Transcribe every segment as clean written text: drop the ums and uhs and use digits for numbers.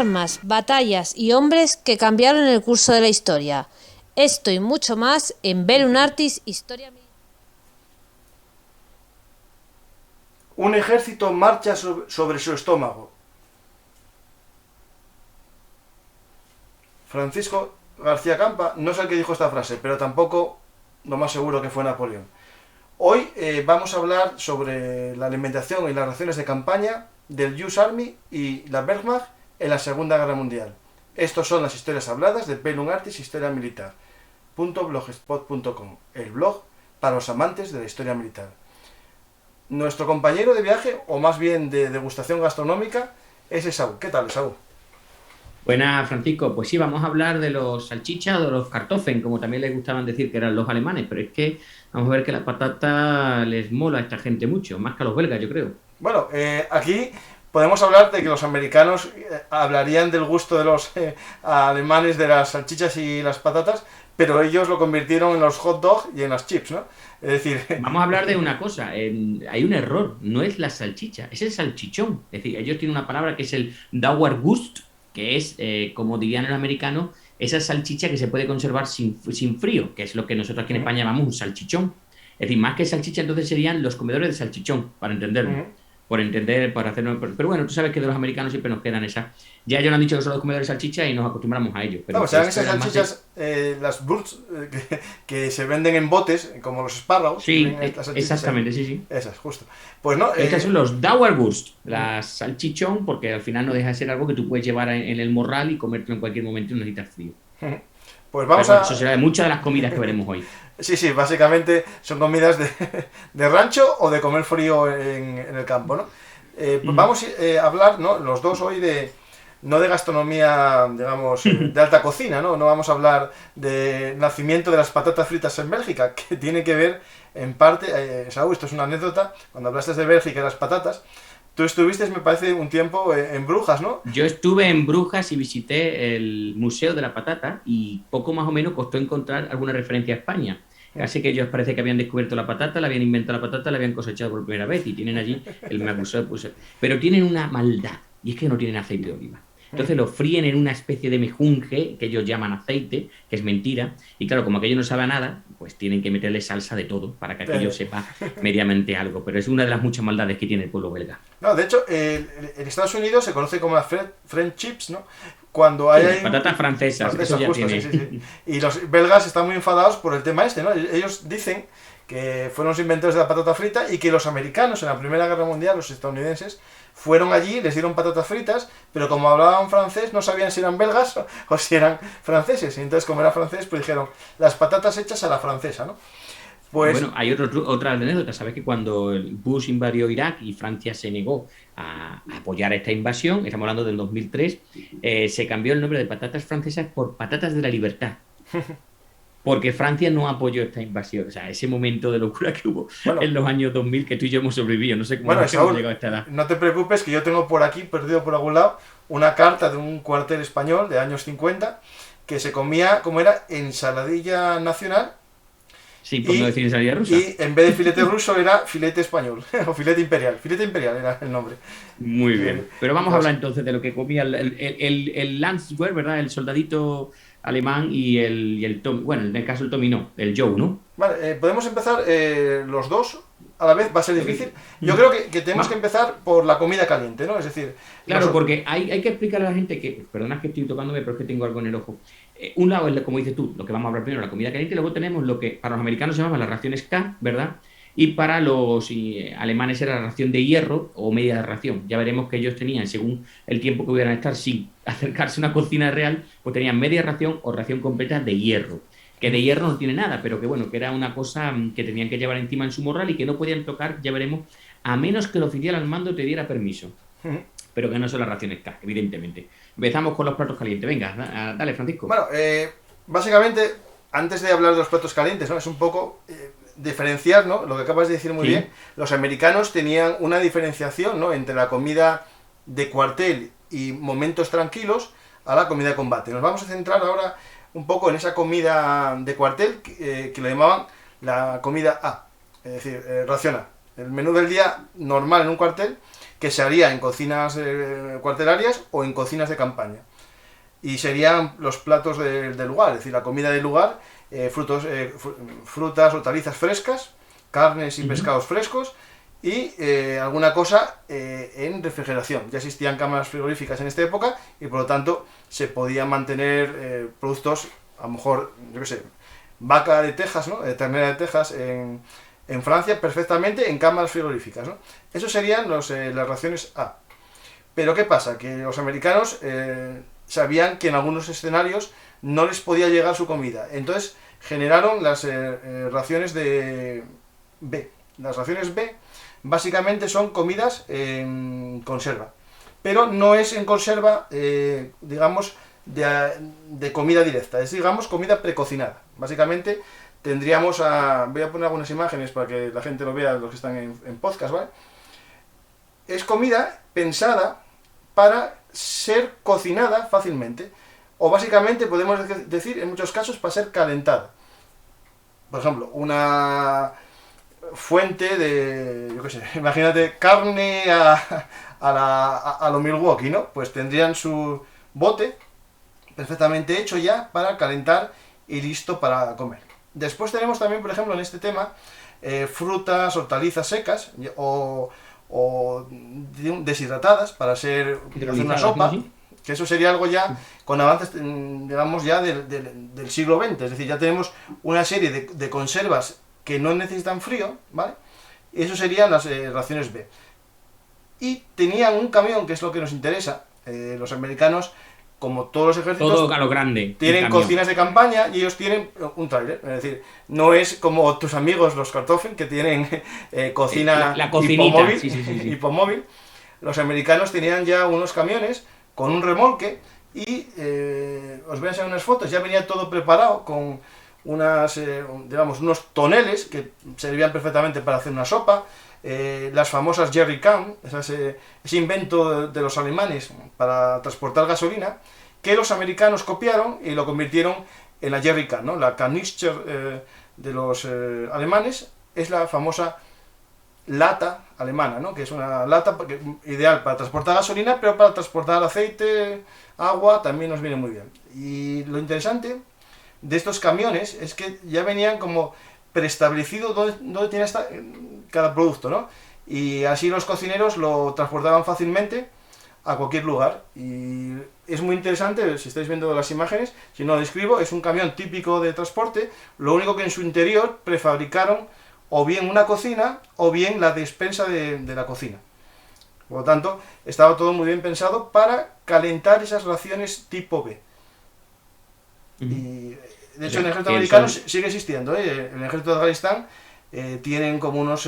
armas, batallas y hombres que cambiaron el curso de la historia. Esto y mucho más en Bellum Artis Historia Militar. Un ejército marcha sobre su estómago. Francisco García Campa no es el que dijo esta frase, pero tampoco lo más seguro que fue Napoleón. Hoy vamos a hablar sobre la alimentación y las raciones de campaña del US Army y la Wehrmacht en la Segunda Guerra Mundial. Estos son las historias habladas de Bellum Artis Historia Militar .blogspot.com, el blog para los amantes de la historia militar. Nuestro compañero de viaje, o más bien de degustación gastronómica, es Esaú. ¿Qué tal, Esaú? Buenas, Francisco. Pues sí, vamos a hablar de los salchichas o de los Kartoffeln, como también les gustaban decir que eran los alemanes, pero es que vamos a ver que la patata les mola a esta gente mucho, más que a los belgas, yo creo. Bueno, aquí podemos hablar de que los americanos hablarían del gusto de los alemanes de las salchichas y las patatas, pero ellos lo convirtieron en los hot dogs y en las chips, ¿no? Es decir... Vamos a hablar de una cosa, hay un error, no es la salchicha, es el salchichón. Es decir, ellos tienen una palabra que es el Dauergust, que es, como dirían los americanos, esa salchicha que se puede conservar sin frío, que es lo que nosotros aquí en España llamamos un salchichón. Es decir, más que salchicha, entonces serían los comedores de salchichón, para entenderlo. Por entender, para hacerlo... Pero bueno, tú sabes que de los americanos siempre nos quedan esas... Ya ellos nos han dicho que son los comedores de salchicha y nos acostumbramos a ello. Pero no, serán esas salchichas, las burts, que se venden en botes, como los espárragos. Sí, exactamente, sí. Esas, justo. Pues no... Estas son los Dauerwurst, las salchichón, porque al final no deja de ser algo que tú puedes llevar en el morral y comértelo en cualquier momento y no necesitas frío. Pues vamos eso será de muchas de las comidas que veremos hoy. Sí, básicamente son comidas de rancho o de comer frío en el campo, ¿no? Pues vamos a hablar, ¿no? Los dos hoy no de gastronomía, digamos, de alta cocina, ¿no? No vamos a hablar de nacimiento de las patatas fritas en Bélgica, que tiene que ver, en parte, Saúl, esto es una anécdota, cuando hablaste de Bélgica y las patatas, tú estuviste, me parece, un tiempo en Brujas, ¿no? Yo estuve en Brujas y visité el Museo de la Patata y poco más o menos costó encontrar alguna referencia a España. Casi que ellos parece que habían descubierto la patata, la habían inventado la patata, la habían cosechado por primera vez y tienen allí el museo. Pero tienen una maldad y es que no tienen aceite de oliva. Entonces lo fríen en una especie de mejunje que ellos llaman aceite, que es mentira. Y claro, como aquello no sabe a nada, pues tienen que meterle salsa de todo para que aquello sepa mediamente algo. Pero es una de las muchas maldades que tiene el pueblo belga. No, de hecho, en Estados Unidos se conoce como las French chips, ¿no? Cuando hay patatas francesas, eso ya justo, tiene. Sí. Y los belgas están muy enfadados por el tema este, ¿no? Ellos dicen que fueron los inventores de la patata frita y que los americanos en la Primera Guerra Mundial, los estadounidenses, fueron allí, les dieron patatas fritas, pero como hablaban francés no sabían si eran belgas o si eran franceses. Y entonces, como era francés, pues dijeron, las patatas hechas a la francesa, ¿no? Pues... Bueno, hay otra anécdota. Sabes que cuando Bush invadió Irak y Francia se negó a apoyar esta invasión, estamos hablando del 2003, se cambió el nombre de patatas francesas por patatas de la libertad. Porque Francia no apoyó esta invasión. O sea, ese momento de locura que hubo en los años 2000 que tú y yo hemos sobrevivido. No sé cómo hemos llegado a esta edad. No te preocupes, que yo tengo por aquí, perdido por algún lado, una carta de un cuartel español de años 50 que se comía, como era, ensaladilla nacional. Sí, por no decir ensalada rusa. Y en vez de filete ruso era filete español, o filete imperial. Filete imperial era el nombre. Muy bien. Pero vamos a hablar entonces de lo que comía el Landswehr, ¿verdad? El soldadito alemán y el Tommy. Bueno, en el caso el Tommy no, el Joe, ¿no? Vale, podemos empezar los dos a la vez, va a ser difícil. Yo creo que tenemos que empezar por la comida caliente, ¿no? Es decir... Claro, porque hay que explicarle a la gente que, perdona que estoy tocándome, pero es que tengo algo en el ojo. Un lado es, como dices tú, lo que vamos a hablar primero, la comida caliente, y luego tenemos lo que para los americanos se llama las raciones K, ¿verdad? Y para los alemanes era la ración de hierro o media ración. Ya veremos que ellos tenían, según el tiempo que pudieran estar sin acercarse a una cocina real, pues tenían media ración o ración completa de hierro. Que de hierro no tiene nada, pero que bueno, que era una cosa que tenían que llevar encima en su morral y que no podían tocar, ya veremos, a menos que el oficial al mando te diera permiso. Pero que no son las raciones K, evidentemente. Empezamos con los platos calientes. Venga, dale, Francisco. Bueno, básicamente, antes de hablar de los platos calientes, ¿no? Es un poco diferenciar, ¿no? Lo que acabas de decir muy bien. Los americanos tenían una diferenciación, ¿no? Entre la comida de cuartel y momentos tranquilos a la comida de combate. Nos vamos a centrar ahora un poco en esa comida de cuartel que lo llamaban la comida A, es decir, ración A. El menú del día normal en un cuartel, que se haría en cocinas cuartelarias o en cocinas de campaña. Y serían los platos del lugar, es decir, la comida del lugar, frutas, hortalizas frescas, carnes y pescados frescos y alguna cosa en refrigeración. Ya existían cámaras frigoríficas en esta época y por lo tanto se podían mantener productos, a lo mejor, yo qué sé, vaca de Texas, ¿no? Ternera de Texas en Francia perfectamente en cámaras frigoríficas, ¿no? Esos serían las raciones A. Pero ¿qué pasa? Que los americanos sabían que en algunos escenarios no les podía llegar su comida. Entonces generaron las raciones de B. Las raciones B básicamente son comidas en conserva. Pero no es en conserva, digamos, de comida directa. Es, digamos, comida precocinada. Básicamente tendríamos voy a poner algunas imágenes para que la gente lo vea, los que están en podcast, ¿vale? Es comida pensada para ser cocinada fácilmente. O básicamente podemos decir, en muchos casos, para ser calentada. Por ejemplo, una fuente de, yo qué sé, imagínate, carne a lo Milwaukee, ¿no? Pues tendrían su bote perfectamente hecho ya para calentar y listo para comer. Después tenemos también, por ejemplo, en este tema, frutas, hortalizas secas o deshidratadas para hacer una sopa, ¿sí? Que eso sería algo ya con avances, digamos, ya del siglo XX. Es decir, ya tenemos una serie de conservas que no necesitan frío, ¿vale? Y eso serían las raciones B. Y tenían un camión, que es lo que nos interesa. Los americanos, como todos los ejércitos, todo a lo grande, tienen cocinas de campaña y ellos tienen un tráiler. Es decir, no es como tus amigos los Kartoffeln, que tienen cocina la cocinita, hipomóvil, sí. hipomóvil. Los americanos tenían ya unos camiones con un remolque y os voy a enseñar unas fotos. Ya venía todo preparado con digamos, unos toneles que servían perfectamente para hacer una sopa. Las famosas jerry can, ese invento de los alemanes para transportar gasolina, que los americanos copiaron y lo convirtieron en la jerry can, ¿no? La Kanister de los alemanes es la famosa lata alemana, ¿no? Que es una lata ideal para transportar gasolina, pero para transportar aceite, agua, también nos viene muy bien. Y lo interesante de estos camiones es que ya venían como preestablecido dónde tiene cada producto, ¿no? Y así los cocineros lo transportaban fácilmente a cualquier lugar. Y es muy interesante, si estáis viendo las imágenes, si no lo describo, es un camión típico de transporte, lo único que en su interior prefabricaron o bien una cocina o bien la despensa de la cocina. Por lo tanto, estaba todo muy bien pensado para calentar esas raciones tipo B. Y de hecho, en el ejército americano sigue existiendo, ¿eh? En el ejército de Afganistán tienen como unos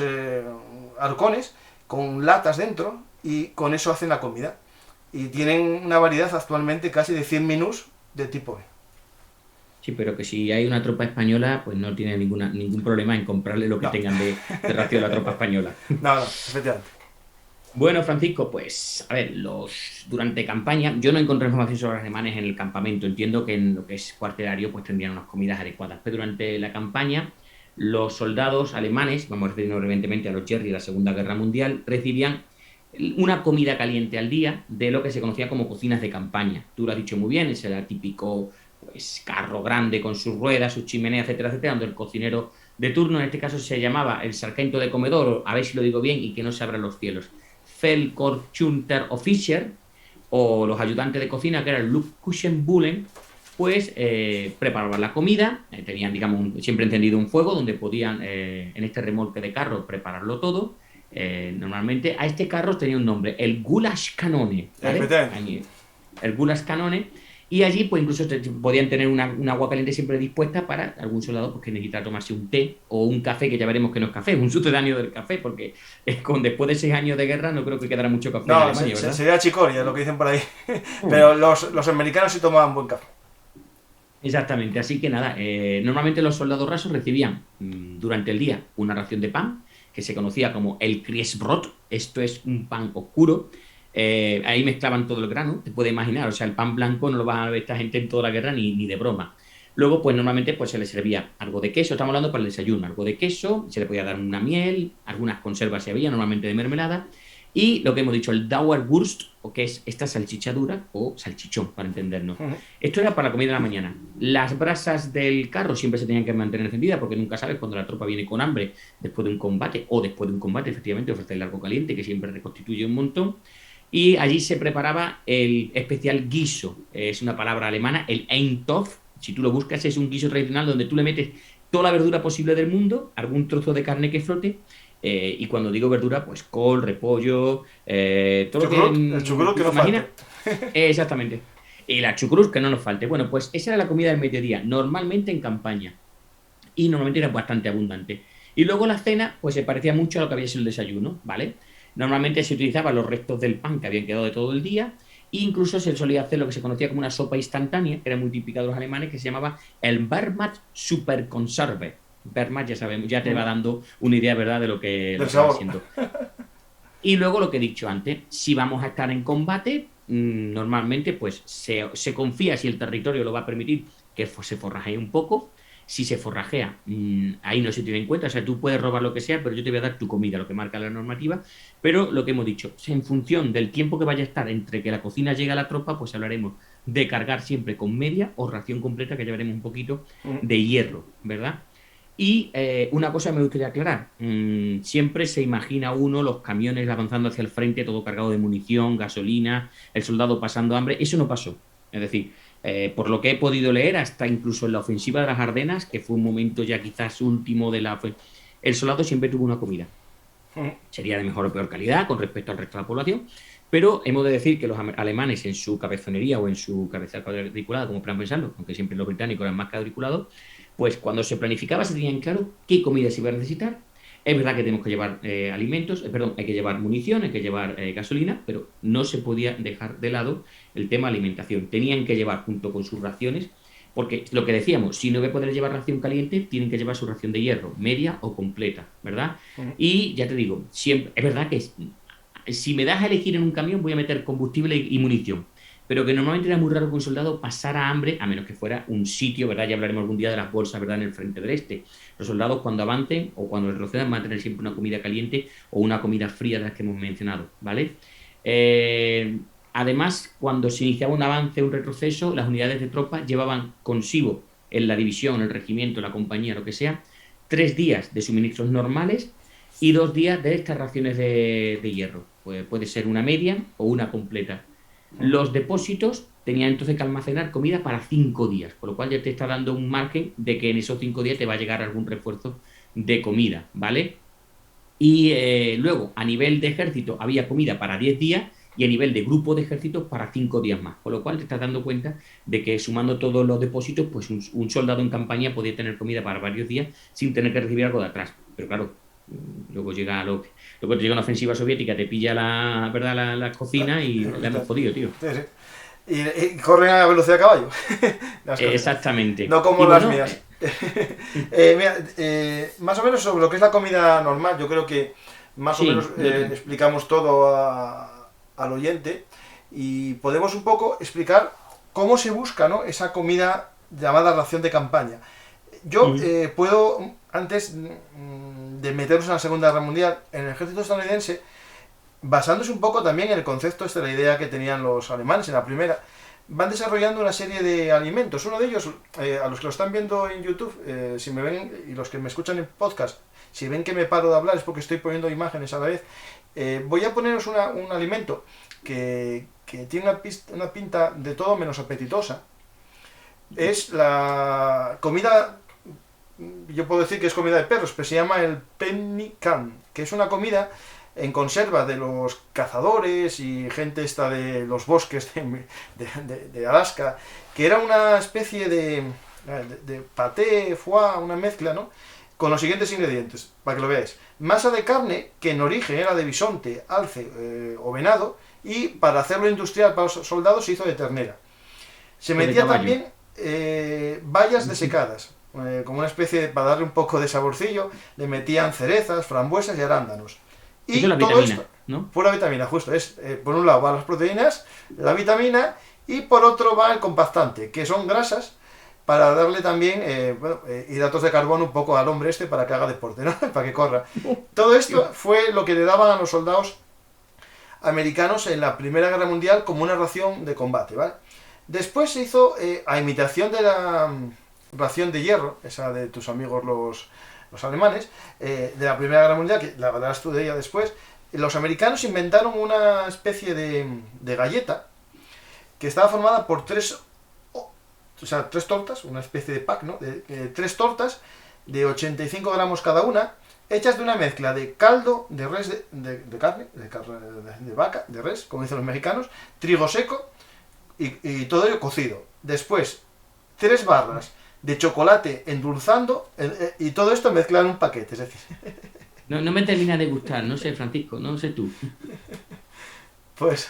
arcones con latas dentro y con eso hacen la comida. Y tienen una variedad actualmente casi de 100 menús de tipo B. Sí, pero que si hay una tropa española, pues no tiene ningún problema en comprarle lo que tengan de ración a la tropa española. No, efectivamente. Bueno, Francisco, pues, a ver, durante campaña, yo no encontré información sobre los alemanes en el campamento. Entiendo que en lo que es cuartelario, pues tendrían unas comidas adecuadas. Pero durante la campaña, los soldados alemanes, vamos a referirnos brevemente a los Jerry de la Segunda Guerra Mundial, recibían una comida caliente al día de lo que se conocía como cocinas de campaña. Tú lo has dicho muy bien, ese era el típico pues, carro grande con sus ruedas, sus chimeneas, etcétera, etcétera, donde el cocinero de turno, en este caso se llamaba el sargento de comedor, a ver si lo digo bien y que no se abran los cielos, Feldkochunter Officer, o los ayudantes de cocina, que era el Luftkuchenbullen, pues preparaban la comida, tenían, digamos, siempre encendido un fuego donde podían, en este remolque de carro, prepararlo todo. Normalmente a este carro tenía un nombre, el Gulaschkanone, ¿vale? El Gulaschkanone, y allí pues incluso podían tener una agua caliente siempre dispuesta para algún soldado pues, que necesitara tomarse un té o un café, que ya veremos que no es café, es un sucedáneo del café, porque después de 6 años de guerra no creo que quedara mucho café en Alemania, ¿verdad? Sería chicoria lo que dicen por ahí, pero los americanos sí tomaban buen café. Exactamente, así que nada, normalmente los soldados rasos recibían durante el día una ración de pan, que se conocía como el Kriesbrot, esto es un pan oscuro. Ahí mezclaban todo el grano, te puedes imaginar, o sea, el pan blanco no lo va a ver esta gente en toda la guerra ni de broma. Luego, pues normalmente pues, se le servía algo de queso, estamos hablando para el desayuno, algo de queso, se le podía dar una miel, algunas conservas se había, normalmente de mermelada, Y lo que hemos dicho, el Dauerwurst, o que es esta salchicha dura o salchichón, para entendernos. Esto era para la comida de la mañana. Las brasas del carro siempre se tenían que mantener encendidas porque nunca sabes cuando la tropa viene con hambre después de un combate o después de un combate, efectivamente, ofrecer el algo caliente que siempre reconstituye un montón. Y allí se preparaba el especial guiso, es una palabra alemana, el Eintopf. Si tú lo buscas, es un guiso tradicional donde tú le metes toda la verdura posible del mundo, algún trozo de carne que flote. Y cuando digo verdura, pues col, repollo, todo lo que... El chucrut que no imagina. falte. Exactamente. Y la chucrut que no nos falte. Bueno, pues esa era la comida del mediodía, normalmente en campaña. Y normalmente era bastante abundante. Y luego la cena, pues se parecía mucho a lo que había sido el desayuno, ¿vale? Normalmente se utilizaban los restos del pan que habían quedado de todo el día. E incluso se solía hacer lo que se conocía como una sopa instantánea, que era muy típica de los alemanes, que se llamaba el Wehrmacht Superkonserve. Wehrmacht, ya sabemos, ya te va dando una idea, ¿verdad?, de lo que va siendo. Y luego lo que he dicho antes, si vamos a estar en combate, normalmente pues se confía, si el territorio lo va a permitir, que se forrajee un poco. Si se forrajea, ahí no se tiene en cuenta. O sea, tú puedes robar lo que sea, pero yo te voy a dar tu comida, lo que marca la normativa. Pero lo que hemos dicho, en función del tiempo que vaya a estar entre que la cocina llegue a la tropa, pues hablaremos de cargar siempre con media o ración completa, que llevaremos un poquito de hierro, ¿verdad? Y una cosa me gustaría aclarar, siempre se imagina uno los camiones avanzando hacia el frente, todo cargado de munición, gasolina, el soldado pasando hambre. Eso no pasó. Es decir, por lo que he podido leer, hasta incluso en la ofensiva de las Ardenas, que fue un momento ya quizás último de la... El soldado siempre tuvo una comida. Sería de mejor o peor calidad con respecto al resto de la población, pero hemos de decir que los alemanes en su cabezonería o en su cabeza cuadriculada, como puedan pensarlo, aunque siempre los británicos eran más cuadriculados, pues cuando se planificaba se tenían claro qué comida se iba a necesitar. Es verdad que tenemos que llevar alimentos, hay que llevar munición, hay que llevar gasolina, pero no se podía dejar de lado el tema alimentación. Tenían que llevar junto con sus raciones, porque lo que decíamos, si no voy a poder llevar ración caliente, tienen que llevar su ración de hierro, media o completa, ¿verdad? Y ya te digo, siempre, es verdad que si me das a elegir en un camión voy a meter combustible y munición, pero que normalmente era muy raro que un soldado pasara hambre, a menos que fuera un sitio, ¿verdad? Ya hablaremos algún día de las bolsas, ¿verdad?, en el frente del este. Los soldados cuando avancen o cuando retrocedan van a tener siempre una comida caliente o una comida fría de las que hemos mencionado, ¿vale? Además, cuando se iniciaba un avance o un retroceso, las unidades de tropa llevaban consigo en la división, el regimiento, la compañía, lo que sea, 3 días de suministros normales y 2 días de estas raciones de hierro. Pues puede ser una media o una completa. Los depósitos tenían entonces que almacenar comida para 5 días, con lo cual ya te está dando un margen de que en esos 5 días te va a llegar algún refuerzo de comida, ¿vale? Y luego, a nivel de ejército, había comida para 10 días y a nivel de grupo de ejércitos para 5 días más, con lo cual te estás dando cuenta de que sumando todos los depósitos, pues un soldado en campaña podía tener comida para varios días sin tener que recibir algo de atrás. Pero claro, luego luego te llega una ofensiva soviética, te pilla la cocina y la hemos jodido, tío. Sí, sí. Y corren a velocidad de caballo. Exactamente. No como las mías. Mira, más o menos sobre lo que es la comida normal, yo creo que más o menos explicamos todo al oyente y podemos un poco explicar cómo se busca, ¿no?, esa comida llamada ración de campaña. Yo puedo, antes de meternos en la Segunda Guerra Mundial, en el ejército estadounidense, basándose un poco también en el concepto, la idea que tenían los alemanes en la primera, van desarrollando una serie de alimentos. Uno de ellos, a los que lo están viendo en YouTube, si me ven, y los que me escuchan en podcast, si ven que me paro de hablar es porque estoy poniendo imágenes a la vez. Voy a poneros un alimento que tiene una pinta de todo menos apetitosa. Es la comida, yo puedo decir que es comida de perros, pero se llama el pemmican, que es una comida en conserva de los cazadores y gente esta de los bosques de Alaska, que era una especie de paté, foie, una mezcla, ¿no?, con los siguientes ingredientes, para que lo veáis. Masa de carne, que en origen era de bisonte, alce o venado, y para hacerlo industrial para los soldados se hizo de ternera. Se metía también bayas desecadas, como una especie de, para darle un poco de saborcillo, le metían cerezas, frambuesas y arándanos. Y eso es la todo vitamina, esto, ¿no? pura vitamina, justo. Es, por un lado van las proteínas, la vitamina, y por otro va el compactante, que son grasas, para darle también hidratos de carbono un poco al hombre para que haga deporte, ¿no? Para que corra. Todo esto fue lo que le daban a los soldados americanos en la Primera Guerra Mundial como una ración de combate, ¿vale? Después se hizo, a imitación de la ración de hierro, esa de tus amigos los alemanes, de la Primera Guerra Mundial, que la hablarás tú de ella después, los americanos inventaron una especie de galleta que estaba formada por tres tortas, una especie de pack, ¿no? Tres tortas de 85 gramos cada una, hechas de una mezcla de caldo de res, de carne, de vaca, de res, como dicen los mexicanos, trigo seco y todo ello cocido. Después, 3 barras de chocolate endulzando y todo esto mezclado en un paquete, es decir... No me termina de gustar, no sé, Francisco, no sé tú. Pues...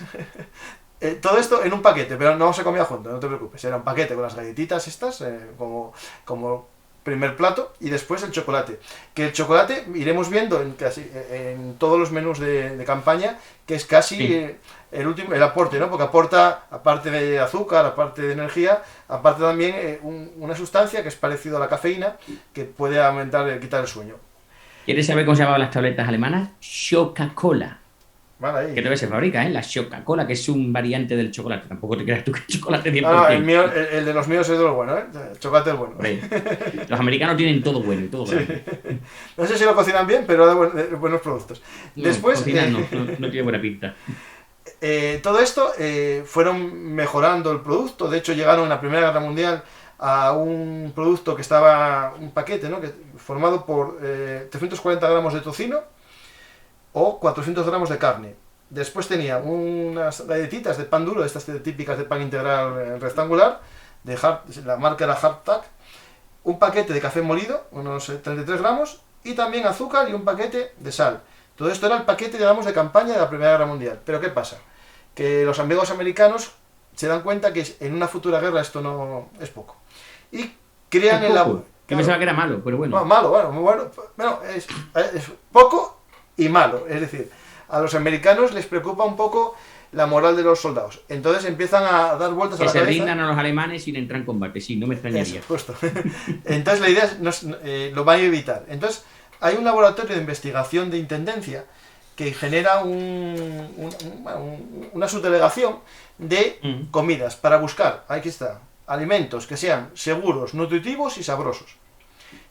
todo esto en un paquete, pero no se comía junto, no te preocupes. Era un paquete con las galletitas estas, como primer plato, y después el chocolate. Que el chocolate iremos viendo en todos los menús de campaña, que es casi Sí. el aporte, ¿no? Porque aporta, aparte de azúcar, aparte de energía, aparte también una sustancia que es parecido a la cafeína, que puede quitar el sueño. ¿Quieres saber cómo se llamaban las tabletas alemanas? Coca-Cola. Vale, ahí. Que todavía se fabrica, ¿eh? La Coca-Cola, que es un variante del chocolate. Tampoco te creas tú que el chocolate 100%. No, el de los míos es de los buenos, ¿eh? El chocolate es bueno. Hombre, los americanos tienen todo bueno y todo bueno. No sé si lo cocinan bien, pero da buenos productos. Después, Cocinar no tiene buena pinta. todo esto fueron mejorando el producto. De hecho, llegaron en la Primera Guerra Mundial a un producto que estaba, un paquete, ¿no? Formado por 340 gramos de tocino o 400 gramos de carne. Después tenía unas galletitas de pan duro, estas típicas de pan integral rectangular, la marca era Hardtack, un paquete de café molido, unos 33 gramos, y también azúcar y un paquete de sal. Todo esto era el paquete, digamos, de campaña de la Primera Guerra Mundial. Pero ¿qué pasa? Que los amigos americanos se dan cuenta que en una futura guerra esto no es poco. Y crean el Yo pensaba que era malo, pero bueno. No, malo, bueno, muy bueno. Bueno, es poco y malo. Es decir, a los americanos les preocupa un poco la moral de los soldados. Entonces empiezan a dar vueltas a Que la se cabeza. rindan a los alemanes sin entrar en combate, sí, no me extrañaría. Eso, justo. Entonces la idea es, lo van a evitar. Entonces hay un laboratorio de investigación de intendencia que genera una subdelegación de comidas para buscar, aquí está, alimentos que sean seguros, nutritivos y sabrosos.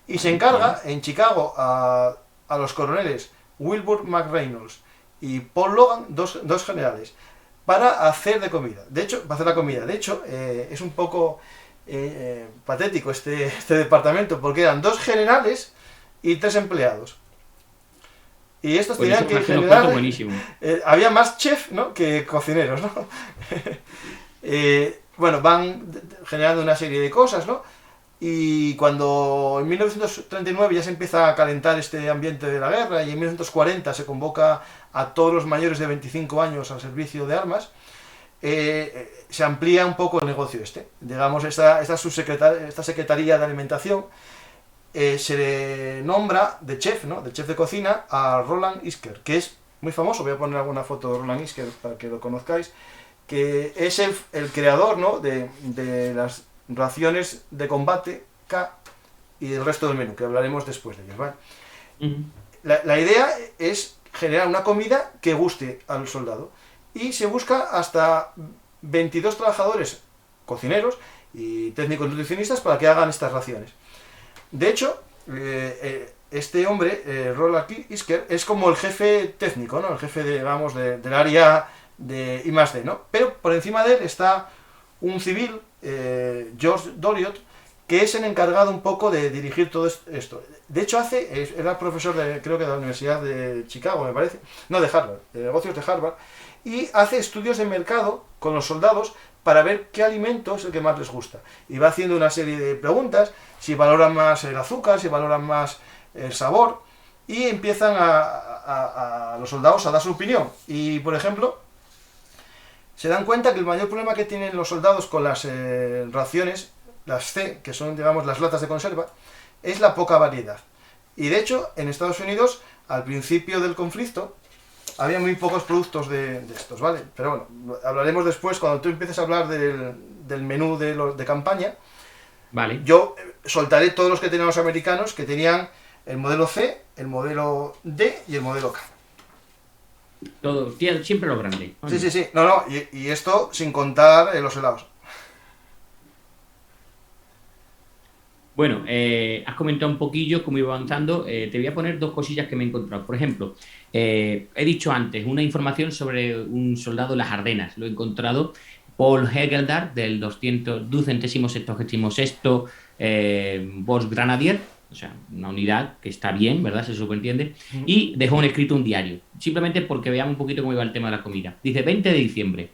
Y se encarga en Chicago a los coroneles Wilbur McReynolds y Paul Logan, dos generales, para hacer de comida. De hecho, para hacer la comida. De hecho, es un poco patético este departamento, porque eran 2 generales y 3 empleados. Y estos tenían que generar... había más chef, ¿no?, que cocineros, ¿no? Bueno, van generando una serie de cosas, ¿no? Y cuando en 1939 ya se empieza a calentar este ambiente de la guerra y en 1940 se convoca a todos los mayores de 25 años al servicio de armas, se amplía un poco el negocio Digamos, esta Secretaría de Alimentación se le nombra de chef, ¿no?, de chef de cocina a Roland Isker, que es muy famoso. Voy a poner alguna foto de Roland Isker para que lo conozcáis, que es el creador, ¿no?, de las raciones de combate K y el resto del menú, que hablaremos después de ellos, ¿vale? La idea es generar una comida que guste al soldado y se busca hasta 22 trabajadores cocineros y técnicos nutricionistas para que hagan estas raciones. De hecho, este hombre, Roland Isker, es como el jefe técnico, ¿no?, el jefe digamos del área de I+D, ¿no? Pero por encima de él está un civil, George Doriot, que es el encargado un poco de dirigir todo esto. De hecho, era profesor creo que de la Universidad de Chicago, me parece, no, de Harvard, de negocios de Harvard, y hace estudios de mercado con los soldados para ver qué alimento es el que más les gusta. Y va haciendo una serie de preguntas, si valoran más el azúcar, si valoran más el sabor, y empiezan a los soldados a dar su opinión. Y, por ejemplo, se dan cuenta que el mayor problema que tienen los soldados con las raciones, las C, que son, digamos, las latas de conserva, es la poca variedad. Y de hecho, en Estados Unidos, al principio del conflicto, había muy pocos productos de estos, ¿vale? Pero bueno, hablaremos después, cuando tú empieces a hablar del menú de campaña. Vale. Yo soltaré todos los que tenían los americanos, que tenían el modelo C, el modelo D y el modelo K. Todo, siempre lo grande. Sí, sí, sí. No, no, y esto sin contar los helados. Bueno, has comentado un poquillo cómo iba avanzando. Te voy a poner dos cosillas que me he encontrado. Por ejemplo, he dicho antes una información sobre un soldado en las Ardenas. Lo he encontrado. Paul Hegeldar, del 266 Volksgrenadier, o sea, una unidad que está bien, ¿verdad? Se subentiende. Y dejó escrito un diario, simplemente porque veamos un poquito cómo iba el tema de la comida. Dice 20 de diciembre.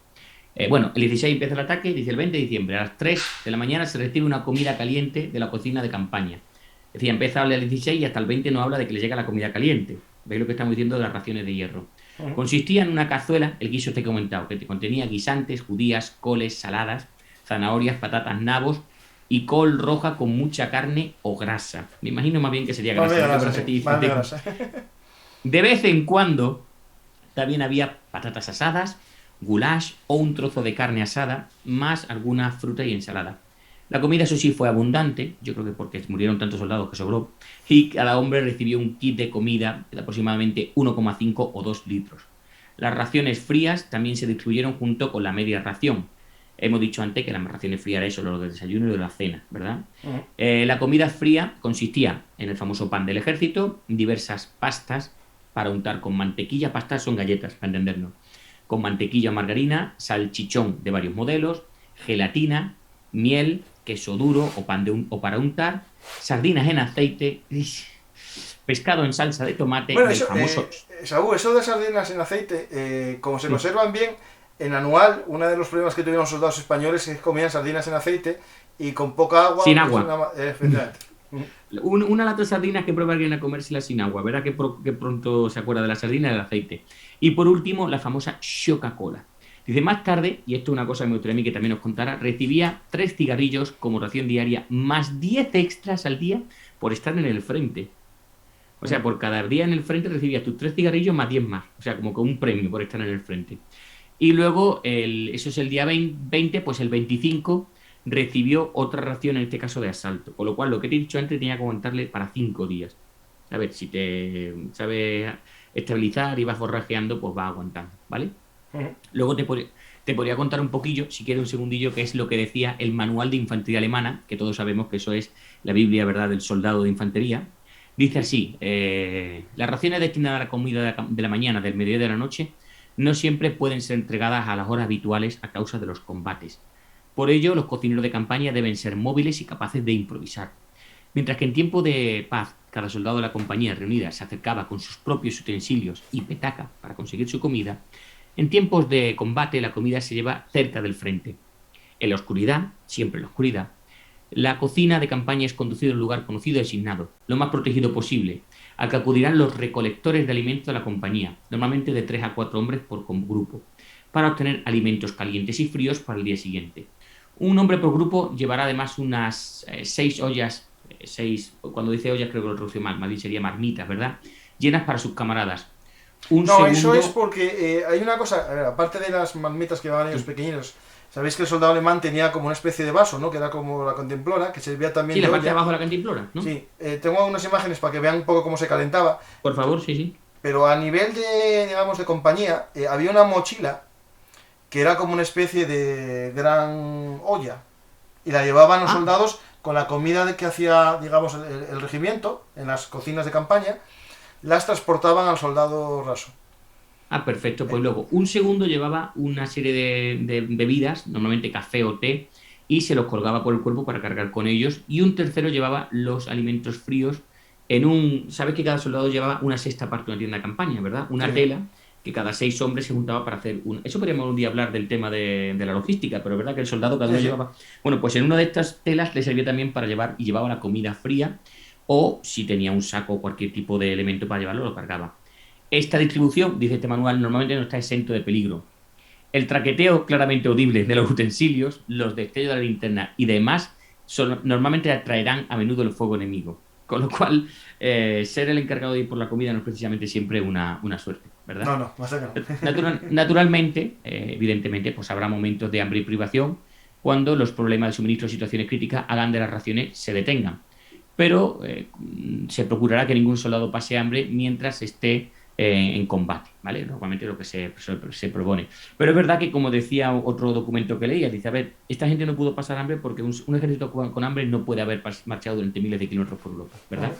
Bueno, el 16 empieza el ataque, dice el 20 de diciembre, a las 3 de la mañana se recibe una comida caliente de la cocina de campaña. Es decir, empieza a hablar el 16 y hasta el 20 no habla de que le llega la comida caliente. ¿Veis lo que estamos diciendo de las raciones de hierro? Consistía en una cazuela, el guiso te he comentado, que contenía guisantes, judías, coles, saladas, zanahorias, patatas, nabos y col roja con mucha carne o grasa. Me imagino más bien que sería grasa. De vez en cuando también había patatas asadas, goulash o un trozo de carne asada, más alguna fruta y ensalada. La comida, eso sí, fue abundante, yo creo que porque murieron tantos soldados que sobró, y cada hombre recibió un kit de comida de aproximadamente 1,5 o 2 litros. Las raciones frías también se distribuyeron junto con la media ración. Hemos dicho antes que las raciones frías era eso, lo del desayuno y de la cena, ¿verdad? La comida fría consistía en el famoso pan del ejército, diversas pastas para untar con mantequilla, pastas son galletas, para entendernos, con mantequilla o margarina, salchichón de varios modelos, gelatina, miel, queso duro o pan o para untar, sardinas en aceite, pescado en salsa de tomate, bueno, y eso, famoso... Saúl, eso de sardinas en aceite, como se conservan bien, en Anual, uno de los problemas que tuvieron los soldados españoles es que comían sardinas en aceite y con poca agua. Sin agua. Efectivamente. Una lata de sardinas que prueba alguien a comérsela sin agua. Verá que pronto se acuerda de la sardina y del aceite. Y por último, la famosa Coca-Cola. Dice, más tarde, y esto es una cosa que me gustaría a mí que también os contara, recibía 3 cigarrillos como ración diaria, más 10 extras al día por estar en el frente. O sea, por cada día en el frente recibías tus 3 cigarrillos más 10 más. O sea, como que un premio por estar en el frente. Y luego, eso es el día 20, pues el 25... recibió otra ración, en este caso de asalto. Con lo cual, lo que te he dicho antes tenía que aguantarle para 5 días. A ver, si te sabes estabilizar y vas forrajeando, pues vas aguantando, ¿vale? Luego te podría contar un poquillo, si quieres un segundillo, que es lo que decía el manual de infantería alemana, que todos sabemos que eso es la Biblia, ¿verdad?, del soldado de infantería. Dice así, las raciones destinadas a la comida de la mañana, del mediodía y de la noche, no siempre pueden ser entregadas a las horas habituales a causa de los combates. Por ello, los cocineros de campaña deben ser móviles y capaces de improvisar. Mientras que en tiempo de paz, cada soldado de la compañía reunida se acercaba con sus propios utensilios y petaca para conseguir su comida, en tiempos de combate la comida se lleva cerca del frente. En la oscuridad, siempre en la oscuridad, la cocina de campaña es conducida a un lugar conocido y asignado, lo más protegido posible, al que acudirán los recolectores de alimentos de la compañía, normalmente de 3 a 4 hombres por grupo, para obtener alimentos calientes y fríos para el día siguiente. Un hombre por grupo llevará además unas 6 ollas, cuando dice ollas creo que lo traduce mal, más bien sería marmitas, ¿verdad?, llenas para sus camaradas. Eso es porque hay una cosa, a ver, aparte de las marmitas que llevaban ellos pequeñinos, sabéis que el soldado alemán tenía como una especie de vaso, ¿no?, que era como la cantimplora, que servía también de olla. Sí, la parte de abajo de la cantimplora, ¿no? Sí, tengo unas imágenes para que vean un poco cómo se calentaba. Por favor, sí. Pero a nivel de, digamos, de compañía, había una mochila que era como una especie de gran olla, y la llevaban los soldados con la comida que hacía, digamos, el regimiento, en las cocinas de campaña, las transportaban al soldado raso. Perfecto, pues luego, un segundo llevaba una serie de bebidas, normalmente café o té, y se los colgaba por el cuerpo para cargar con ellos, y un tercero llevaba los alimentos fríos en un... ¿Sabes que cada soldado llevaba una sexta parte de una tienda de campaña, verdad? Una tela que cada 6 hombres se juntaba para hacer un... Eso podríamos un día hablar del tema de la logística, pero es verdad que el soldado cada uno llevaba... Bueno, pues en una de estas telas le servía también para llevar, y llevaba la comida fría, o si tenía un saco o cualquier tipo de elemento para llevarlo, lo cargaba. Esta distribución, dice este manual, normalmente no está exento de peligro. El traqueteo claramente audible de los utensilios, los destellos de la linterna y demás, normalmente atraerán a menudo el fuego enemigo. Con lo cual, ser el encargado de ir por la comida no es precisamente siempre una suerte, ¿verdad? No, más allá no. Naturalmente, evidentemente, pues habrá momentos de hambre y privación cuando los problemas de suministro o situaciones críticas hagan de las raciones se detengan. Pero se procurará que ningún soldado pase hambre mientras esté en combate, ¿vale? Normalmente lo que se propone. Pero es verdad que, como decía otro documento que leía, dice, a ver, esta gente no pudo pasar hambre porque un ejército con hambre no puede haber marchado durante miles de kilómetros por Europa, ¿verdad?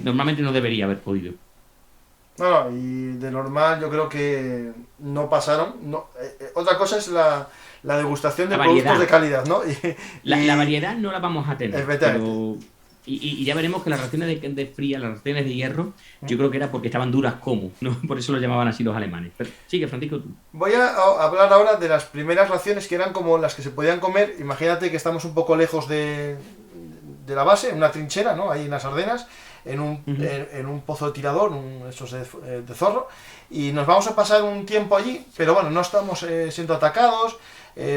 Normalmente no debería haber podido. No, y de normal yo creo que no pasaron. No, otra cosa es la degustación de productos de calidad, ¿no? La variedad no la vamos a tener, pero... Y ya veremos que las raciones de fría, las raciones de hierro, yo creo que era porque estaban duras como, ¿no? Por eso lo llamaban así los alemanes. Pero sigue, Francisco, tú. Voy a hablar ahora de las primeras raciones que eran como las que se podían comer. Imagínate que estamos un poco lejos de la base, en una trinchera, ¿no? Ahí en las Ardenas, en un pozo tirador, estos de zorro, y nos vamos a pasar un tiempo allí, pero bueno, no estamos siendo atacados,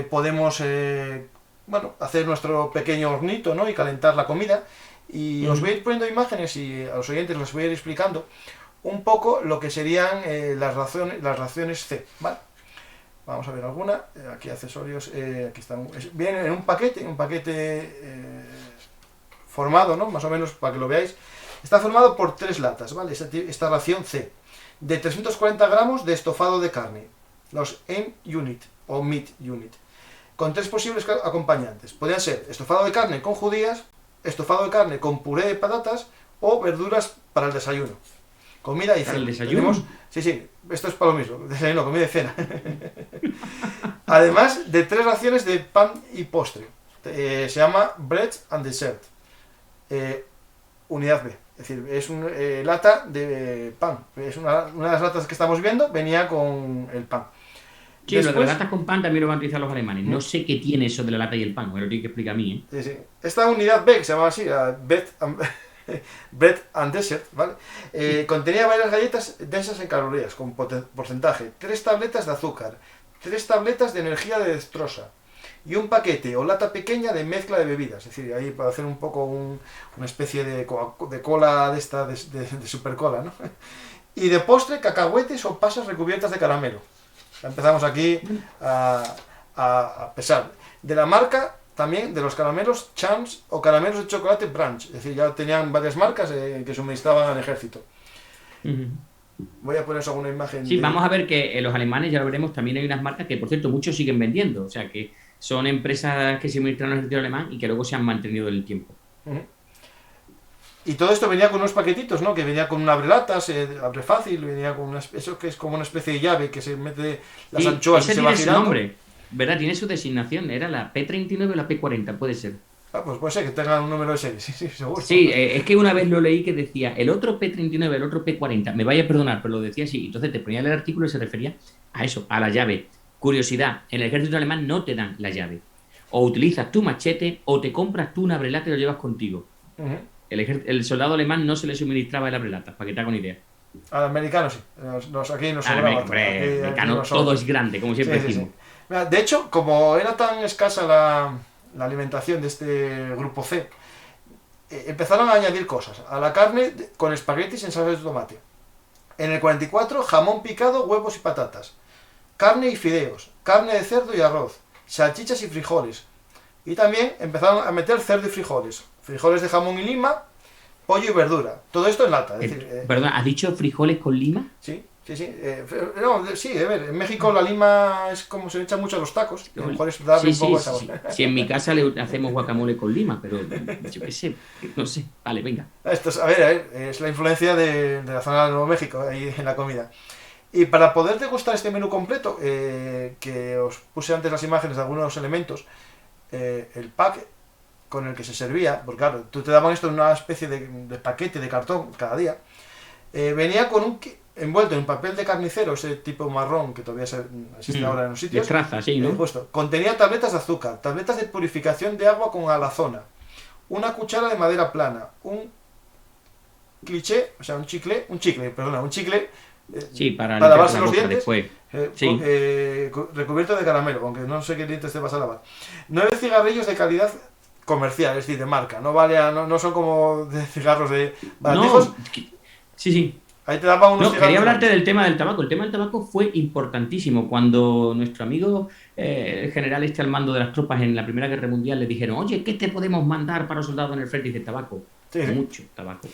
podemos hacer nuestro pequeño hornito, ¿no? Y calentar la comida. Y os voy a ir poniendo imágenes y a los oyentes les voy a ir explicando un poco lo que serían las raciones C, ¿vale? Vamos a ver alguna. Aquí accesorios, aquí están. Vienen en un paquete formado, ¿no? Más o menos para que lo veáis. Está formado por 3 latas, ¿vale? Esta ración C, de 340 gramos de estofado de carne, los M-Unit o Meat Unit, con 3 posibles acompañantes. Podrían ser estofado de carne con judías, estofado de carne con puré de patatas o verduras para el desayuno. Comida y cena. ¿Para el desayuno? Sí, esto es para lo mismo. Desayuno, comida y cena. Además de 3 raciones de pan y postre. Se llama Bread and Dessert. Unidad B. Es decir, es una lata de pan. Es una de las latas que estamos viendo, venía con el pan. Sí, después, lo de las latas con pan también lo van a utilizar los alemanes. No sé qué tiene eso de la lata y el pan, me lo tiene que explicar a mí, ¿eh? Sí. Esta unidad B, que se llama así, Bread and Dessert, ¿vale? Contenía varias galletas densas en calorías, con porcentaje, 3 tabletas de azúcar, 3 tabletas de energía de dextrosa y un paquete o lata pequeña de mezcla de bebidas. Es decir, ahí para hacer un poco una especie de cola de esta, de super cola, ¿no? Y de postre, cacahuetes o pasas recubiertas de caramelo. Empezamos aquí a pesar. De la marca también de los caramelos Chance o caramelos de chocolate Branch. Es decir, ya tenían varias marcas que suministraban al ejército. Voy a poner alguna imagen. Sí, vamos a ver que los alemanes, ya lo veremos, también hay unas marcas que, por cierto, muchos siguen vendiendo. O sea, que son empresas que suministran al ejército alemán y que luego se han mantenido en el tiempo. Y todo esto venía con unos paquetitos, ¿no? Que venía con un abrelatas, abre fácil, venía con eso que es como una especie de llave que se mete las anchoas y se va girando. Tiene su nombre, ¿verdad? Tiene su designación, era la P39 o la P40, puede ser. Pues puede ser que tenga un número de serie, sí, seguro. Sí, es que una vez lo leí que decía el otro P39, el otro P40, me vaya a perdonar, pero lo decía así. Entonces te ponía el artículo y se refería a eso, a la llave. Curiosidad, en el ejército alemán no te dan la llave. O utilizas tu machete o te compras tú una abrelata y lo llevas contigo. El soldado alemán no se le suministraba el abrelata, para que te hagan una idea. Al americano sí. Aquí nos sobraba. Al americano todo es grande, como siempre decimos. Sí. Mira, de hecho, como era tan escasa la alimentación de este grupo C, empezaron a añadir cosas. A la carne con espaguetis en salsa de tomate. En el 44, jamón picado, huevos y patatas. Carne y fideos. Carne de cerdo y arroz. Salchichas y frijoles. Y también empezaron a meter cerdo y frijoles. Frijoles de jamón y lima, pollo y verdura. Todo esto en lata. Es decir, perdón, ¿has dicho frijoles con lima? Sí. A ver, en México la lima es como se le echa mucho a los tacos. A lo mejor es darle un poco de sabor. Sí, en mi casa le hacemos guacamole con lima, pero yo qué sé, no sé. Vale, venga. Esto es la influencia de la zona de Nuevo México, ahí en la comida. Y para poder degustar este menú completo, que os puse antes las imágenes de algunos elementos, el pack con el que se servía, porque claro, tú te daban esto en una especie de paquete de cartón cada día, venía con envuelto en un papel de carnicero, ese tipo marrón que todavía existe ahora en los sitios. De traza, sí, ¿no? Justo. Contenía tabletas de azúcar, tabletas de purificación de agua con alazona, una cuchara de madera plana, un chicle, sí, para lavarse los dientes, después. recubierto de caramelo, aunque no sé qué dientes te vas a lavar. 9 cigarrillos de calidad comercial, es decir, de marca, no son como de cigarros de baratijos. No, sí. Ahí te daban unos quería hablarte del tema del tabaco. El tema del tabaco fue importantísimo. Cuando nuestro amigo el general al mando de las tropas en la Primera Guerra Mundial le dijeron, oye, ¿qué te podemos mandar para los soldados en el frente? Y dice, tabaco. Sí. Mucho tabaco.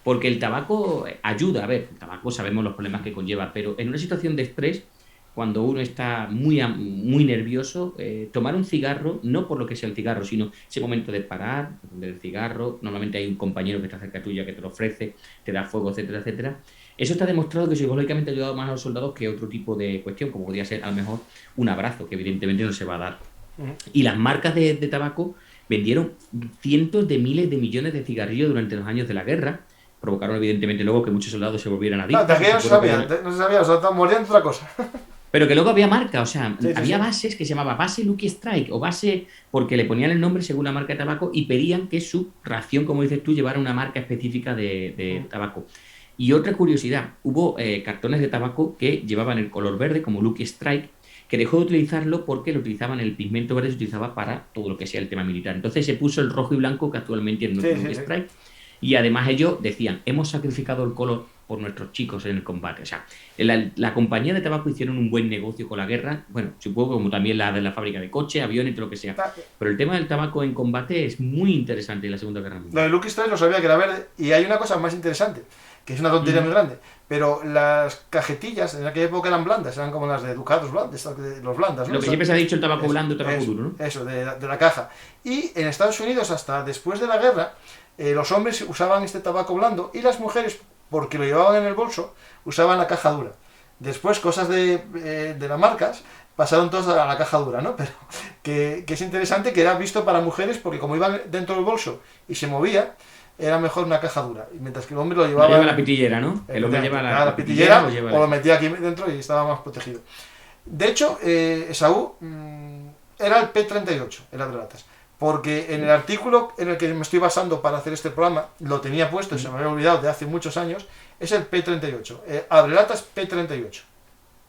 Porque el tabaco ayuda, a ver, el tabaco sabemos los problemas que conlleva, pero en una situación de estrés, cuando uno está muy nervioso, tomar un cigarro, no por lo que sea el cigarro, sino ese momento de parar, del cigarro, normalmente hay un compañero que está cerca tuya que te lo ofrece, te da fuego, etcétera, etcétera. Eso está demostrado que psicológicamente ha ayudado más a los soldados que otro tipo de cuestión, como podría ser a lo mejor un abrazo, que evidentemente no se va a dar. Y las marcas de tabaco vendieron cientos de miles de millones de cigarrillos durante los años de la guerra, provocaron evidentemente luego que muchos soldados se volvieran adictos. De aquello no se sabía, o sea, morían de otra cosa. Pero que luego había marca, o sea, Sí, había sí. bases que se llamaba base Lucky Strike o base porque le ponían el nombre según la marca de tabaco y pedían que su ración, como dices tú, llevara una marca específica de tabaco. Y otra curiosidad, hubo cartones de tabaco que llevaban el color verde como Lucky Strike, que dejó de utilizarlo porque lo utilizaban, el pigmento verde se utilizaba para todo lo que sea el tema militar. Entonces se puso el rojo y blanco que actualmente es nuestro Lucky Strike. Y además ellos decían, hemos sacrificado el color por nuestros chicos en el combate. O sea, la compañía de tabaco hicieron un buen negocio con la guerra, bueno, supongo como también la de la fábrica de coches, aviones, todo lo que sea. Pero el tema del tabaco en combate es muy interesante en la Segunda Guerra Mundial. Lo de Lucky Strike lo sabía que era verde, y hay una cosa más interesante, que es una tontería muy grande, pero las cajetillas en aquella época eran blandas, eran como las de Ducados blandas, los blandas, ¿no? Lo que siempre se ha dicho, el tabaco Eso, blando, el tabaco eso, duro, ¿no? Eso, de la caja. Y en Estados Unidos, hasta después de la guerra, los hombres usaban este tabaco blando y las mujeres, porque lo llevaban en el bolso, usaban la caja dura. Después, cosas de las marcas pasaron todas a la caja dura, ¿no? Pero que es interesante que era visto para mujeres porque como iban dentro del bolso y se movía, era mejor una caja dura. Y mientras que el hombre lo llevaba... Lleva la pitillera, ¿no? El hombre lleva la pitillera o lo metía aquí dentro y estaba más protegido. De hecho, Esaú era el P-38, el Abrelatas. Porque en el artículo en el que me estoy basando para hacer este programa, lo tenía puesto, se me había olvidado de hace muchos años, es el P-38, Abrelatas P-38.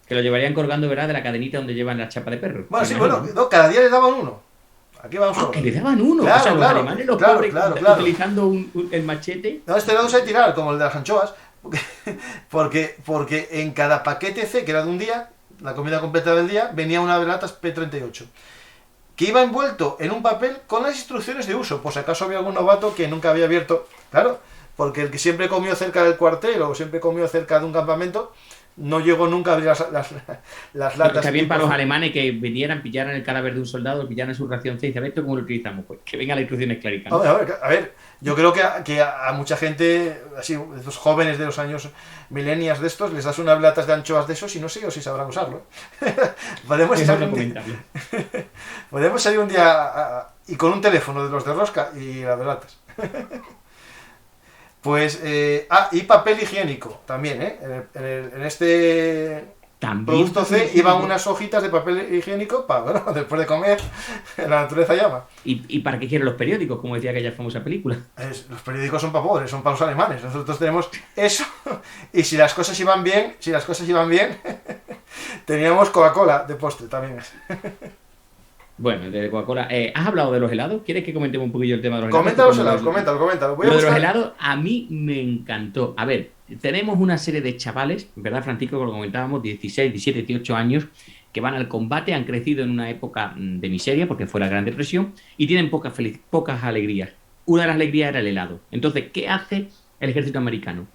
Que lo llevarían colgando, ¿verdad? De la cadenita donde llevan la chapa de perro. Bueno, sí, bueno, no, cada día le daban uno. Aquí vamos que le daban uno. Claro, o sea, los claro, alemanes, los claro, pobres, claro. utilizando el machete. No, este lado se tirar, como el de las anchoas, porque en cada paquete C, que era de un día, la comida completa del día, venía una Abrelatas P-38. Que iba envuelto en un papel con las instrucciones de uso, por si acaso había algún novato que nunca había abierto, claro, porque el que siempre comió cerca del cuartel o siempre comió cerca de un campamento, no llegó nunca a abrir las latas. Está bien para los alemanes que vinieran, pillaran el cadáver de un soldado, pillaran su ración C y dicen, ¿esto cómo lo utilizamos? Pues que venga la instrucción cléricas. ¿No? A ver, yo creo que a mucha gente, así, estos jóvenes de los años millennials de estos, les das unas latas de anchoas de esos y no sé yo si sabrán usarlo. Podemos salir un día y con un teléfono de los de rosca y las de latas. Pues, y papel higiénico también, en este ¿También? Producto C iban unas hojitas de papel higiénico para, bueno, después de comer, la naturaleza llama. ¿Y para qué quieren los periódicos, como decía aquella famosa película? Los periódicos son para pobres, son para los alemanes. Nosotros tenemos eso, y si las cosas iban bien, teníamos Coca-Cola de postre también. Bueno, de Coca-Cola. ¿Has hablado de los helados? ¿Quieres que comentemos un poquillo el tema de los helados? Comenta los helados, coméntalo. Lo de los helados a mí me encantó. A ver, tenemos una serie de chavales, ¿verdad, Francisco? Como lo comentábamos, 16, 17, 18 años, que van al combate, han crecido en una época de miseria, porque fue la Gran Depresión, y tienen pocas alegrías. Una de las alegrías era el helado. Entonces, ¿qué hace el ejército americano?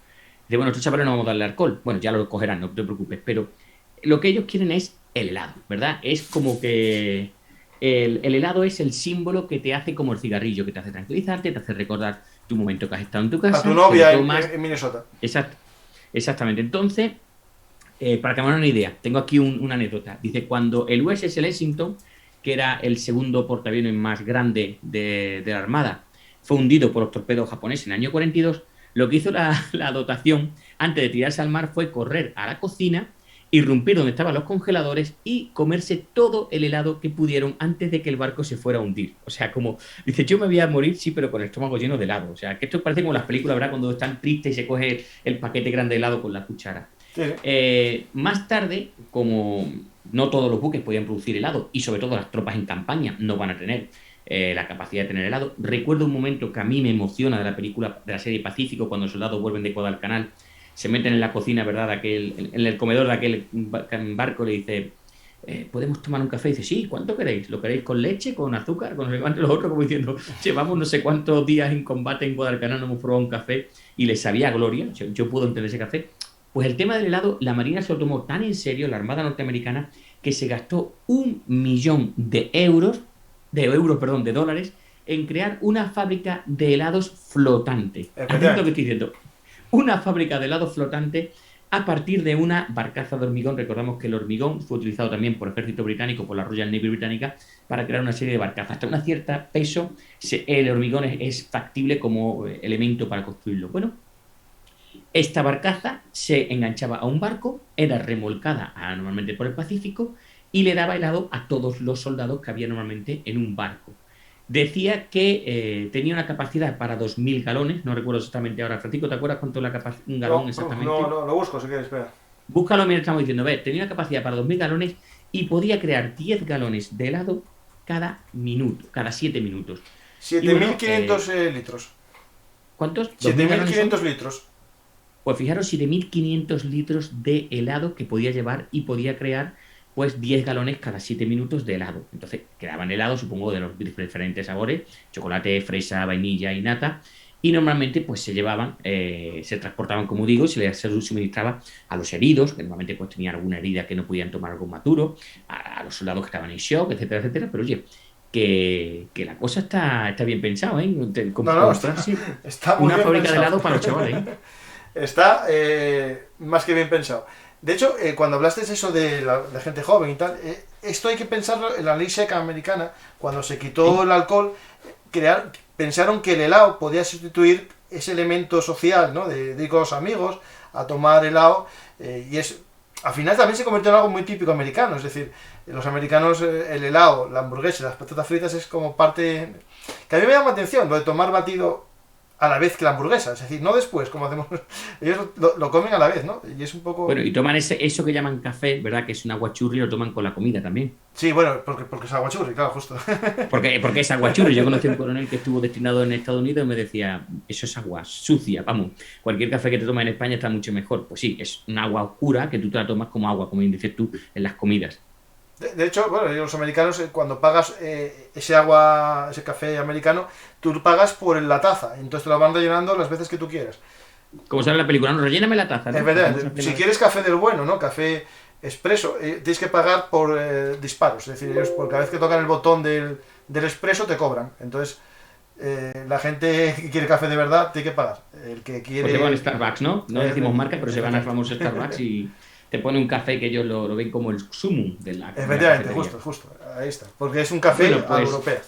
Dice, bueno, estos chavales no vamos a darle alcohol. Bueno, ya lo cogerán, no te preocupes. Pero lo que ellos quieren es el helado, ¿verdad? Es como que... El helado es el símbolo que te hace como el cigarrillo, que te hace tranquilizarte, te hace recordar tu momento que has estado en tu casa. A tu novia en Minnesota. Exactamente. Entonces, para que me hagan una idea, tengo aquí una anécdota. Dice, cuando el USS Lexington, que era el segundo portaaviones más grande de la Armada, fue hundido por los torpedos japoneses en el año 42, lo que hizo la dotación, antes de tirarse al mar, fue correr a la cocina, irrumpir donde estaban los congeladores y comerse todo el helado que pudieron antes de que el barco se fuera a hundir. O sea, como, dice, yo me voy a morir, sí, pero con el estómago lleno de helado. O sea, que esto parece como las películas, ¿verdad? Cuando están tristes y se coge el paquete grande de helado con la cuchara. Sí. Más tarde, como no todos los buques podían producir helado, y sobre todo las tropas en campaña no van a tener la capacidad de tener helado, recuerdo un momento que a mí me emociona de la película, de la serie Pacífico, cuando los soldados vuelven de Guadalcanal, se meten en la cocina, ¿verdad? En el comedor de aquel barco, le dice, ¿podemos tomar un café? Y dice, sí, ¿cuánto queréis? ¿Lo queréis con leche, con azúcar, con no sé cuánto? Los otros como diciendo, llevamos no sé cuántos días en combate en Guadalcanal, no hemos probado un café y les sabía gloria, yo puedo entender ese café. Pues el tema del helado, la Marina se lo tomó tan en serio, la Armada norteamericana, que se gastó 1.000.000 de dólares, en crear una fábrica de helados flotante. Atento a lo que estoy diciendo. Una fábrica de helados flotante a partir de una barcaza de hormigón. Recordamos que el hormigón fue utilizado también por el ejército británico, por la Royal Navy británica, para crear una serie de barcazas. Hasta un cierto peso, el hormigón es factible como elemento para construirlo. Bueno, esta barcaza se enganchaba a un barco, era remolcada normalmente por el Pacífico y le daba helado a todos los soldados que había normalmente en un barco. Decía que tenía una capacidad para 2.000 galones, no recuerdo exactamente ahora. Francisco, ¿te acuerdas cuánto es un galón exactamente? No, lo busco si quieres, espera. Búscalo mientras estamos diciendo. Tenía una capacidad para 2.000 galones y podía crear 10 galones de helado cada minuto, cada 7 minutos. 7.500 litros. ¿Cuántos? 7.500 litros. Pues fijaros, 7.500 litros de helado que podía llevar y podía crear pues 10 galones cada 7 minutos de helado. Entonces creaban helado, supongo, de los diferentes sabores, chocolate, fresa, vainilla y nata, y normalmente pues se llevaban, se transportaban, como digo, se les suministraba a los heridos, que normalmente pues tenían alguna herida que no podían tomar algo maturo, a los soldados que estaban en shock, etcétera, etcétera. Pero oye, que la cosa está bien pensado, ¿eh? Está muy una bien fábrica pensado. de helado para los chavales, ¿eh? Está más que bien pensado. De hecho, cuando hablaste de eso de la gente joven y tal, esto hay que pensarlo en la ley seca americana. Cuando se quitó el alcohol, pensaron que el helado podía sustituir ese elemento social, ¿no? De ir con los amigos a tomar helado, y al final también se convirtió en algo muy típico americano. Es decir, los americanos, el helado, la hamburguesa, las patatas fritas es como parte que a mí me llama atención, lo de tomar batido a la vez que la hamburguesa, es decir, no después, como hacemos, ellos lo comen a la vez, ¿no? Y es un poco... Bueno, y toman eso que llaman café, ¿verdad? Que es un aguachurri, lo toman con la comida también. Sí, bueno, porque es aguachurri, claro, justo. Porque es aguachurri. Yo conocí a un coronel que estuvo destinado en Estados Unidos y me decía, eso es agua sucia, vamos, cualquier café que te tomas en España está mucho mejor. Pues sí, es un agua oscura que tú te la tomas como agua, como dices tú, en las comidas. De hecho, bueno, los americanos, cuando pagas ese agua, ese café americano, tú pagas por la taza, entonces te lo van rellenando las veces que tú quieras. Como sale en la película, no, relléname la taza, ¿no? Es verdad, si quieres café del bueno, ¿no? Café expreso, tienes que pagar por disparos, es decir, ellos por cada vez que tocan el botón del expreso te cobran. Entonces, la gente que quiere café de verdad tiene que pagar. El que quiere... Pues se van a Starbucks, ¿no? No decimos marca, pero se van al famoso Starbucks y te pone un café que ellos lo ven como el sumum de la efectivamente, justo, ahí está. Porque es un café a la europea.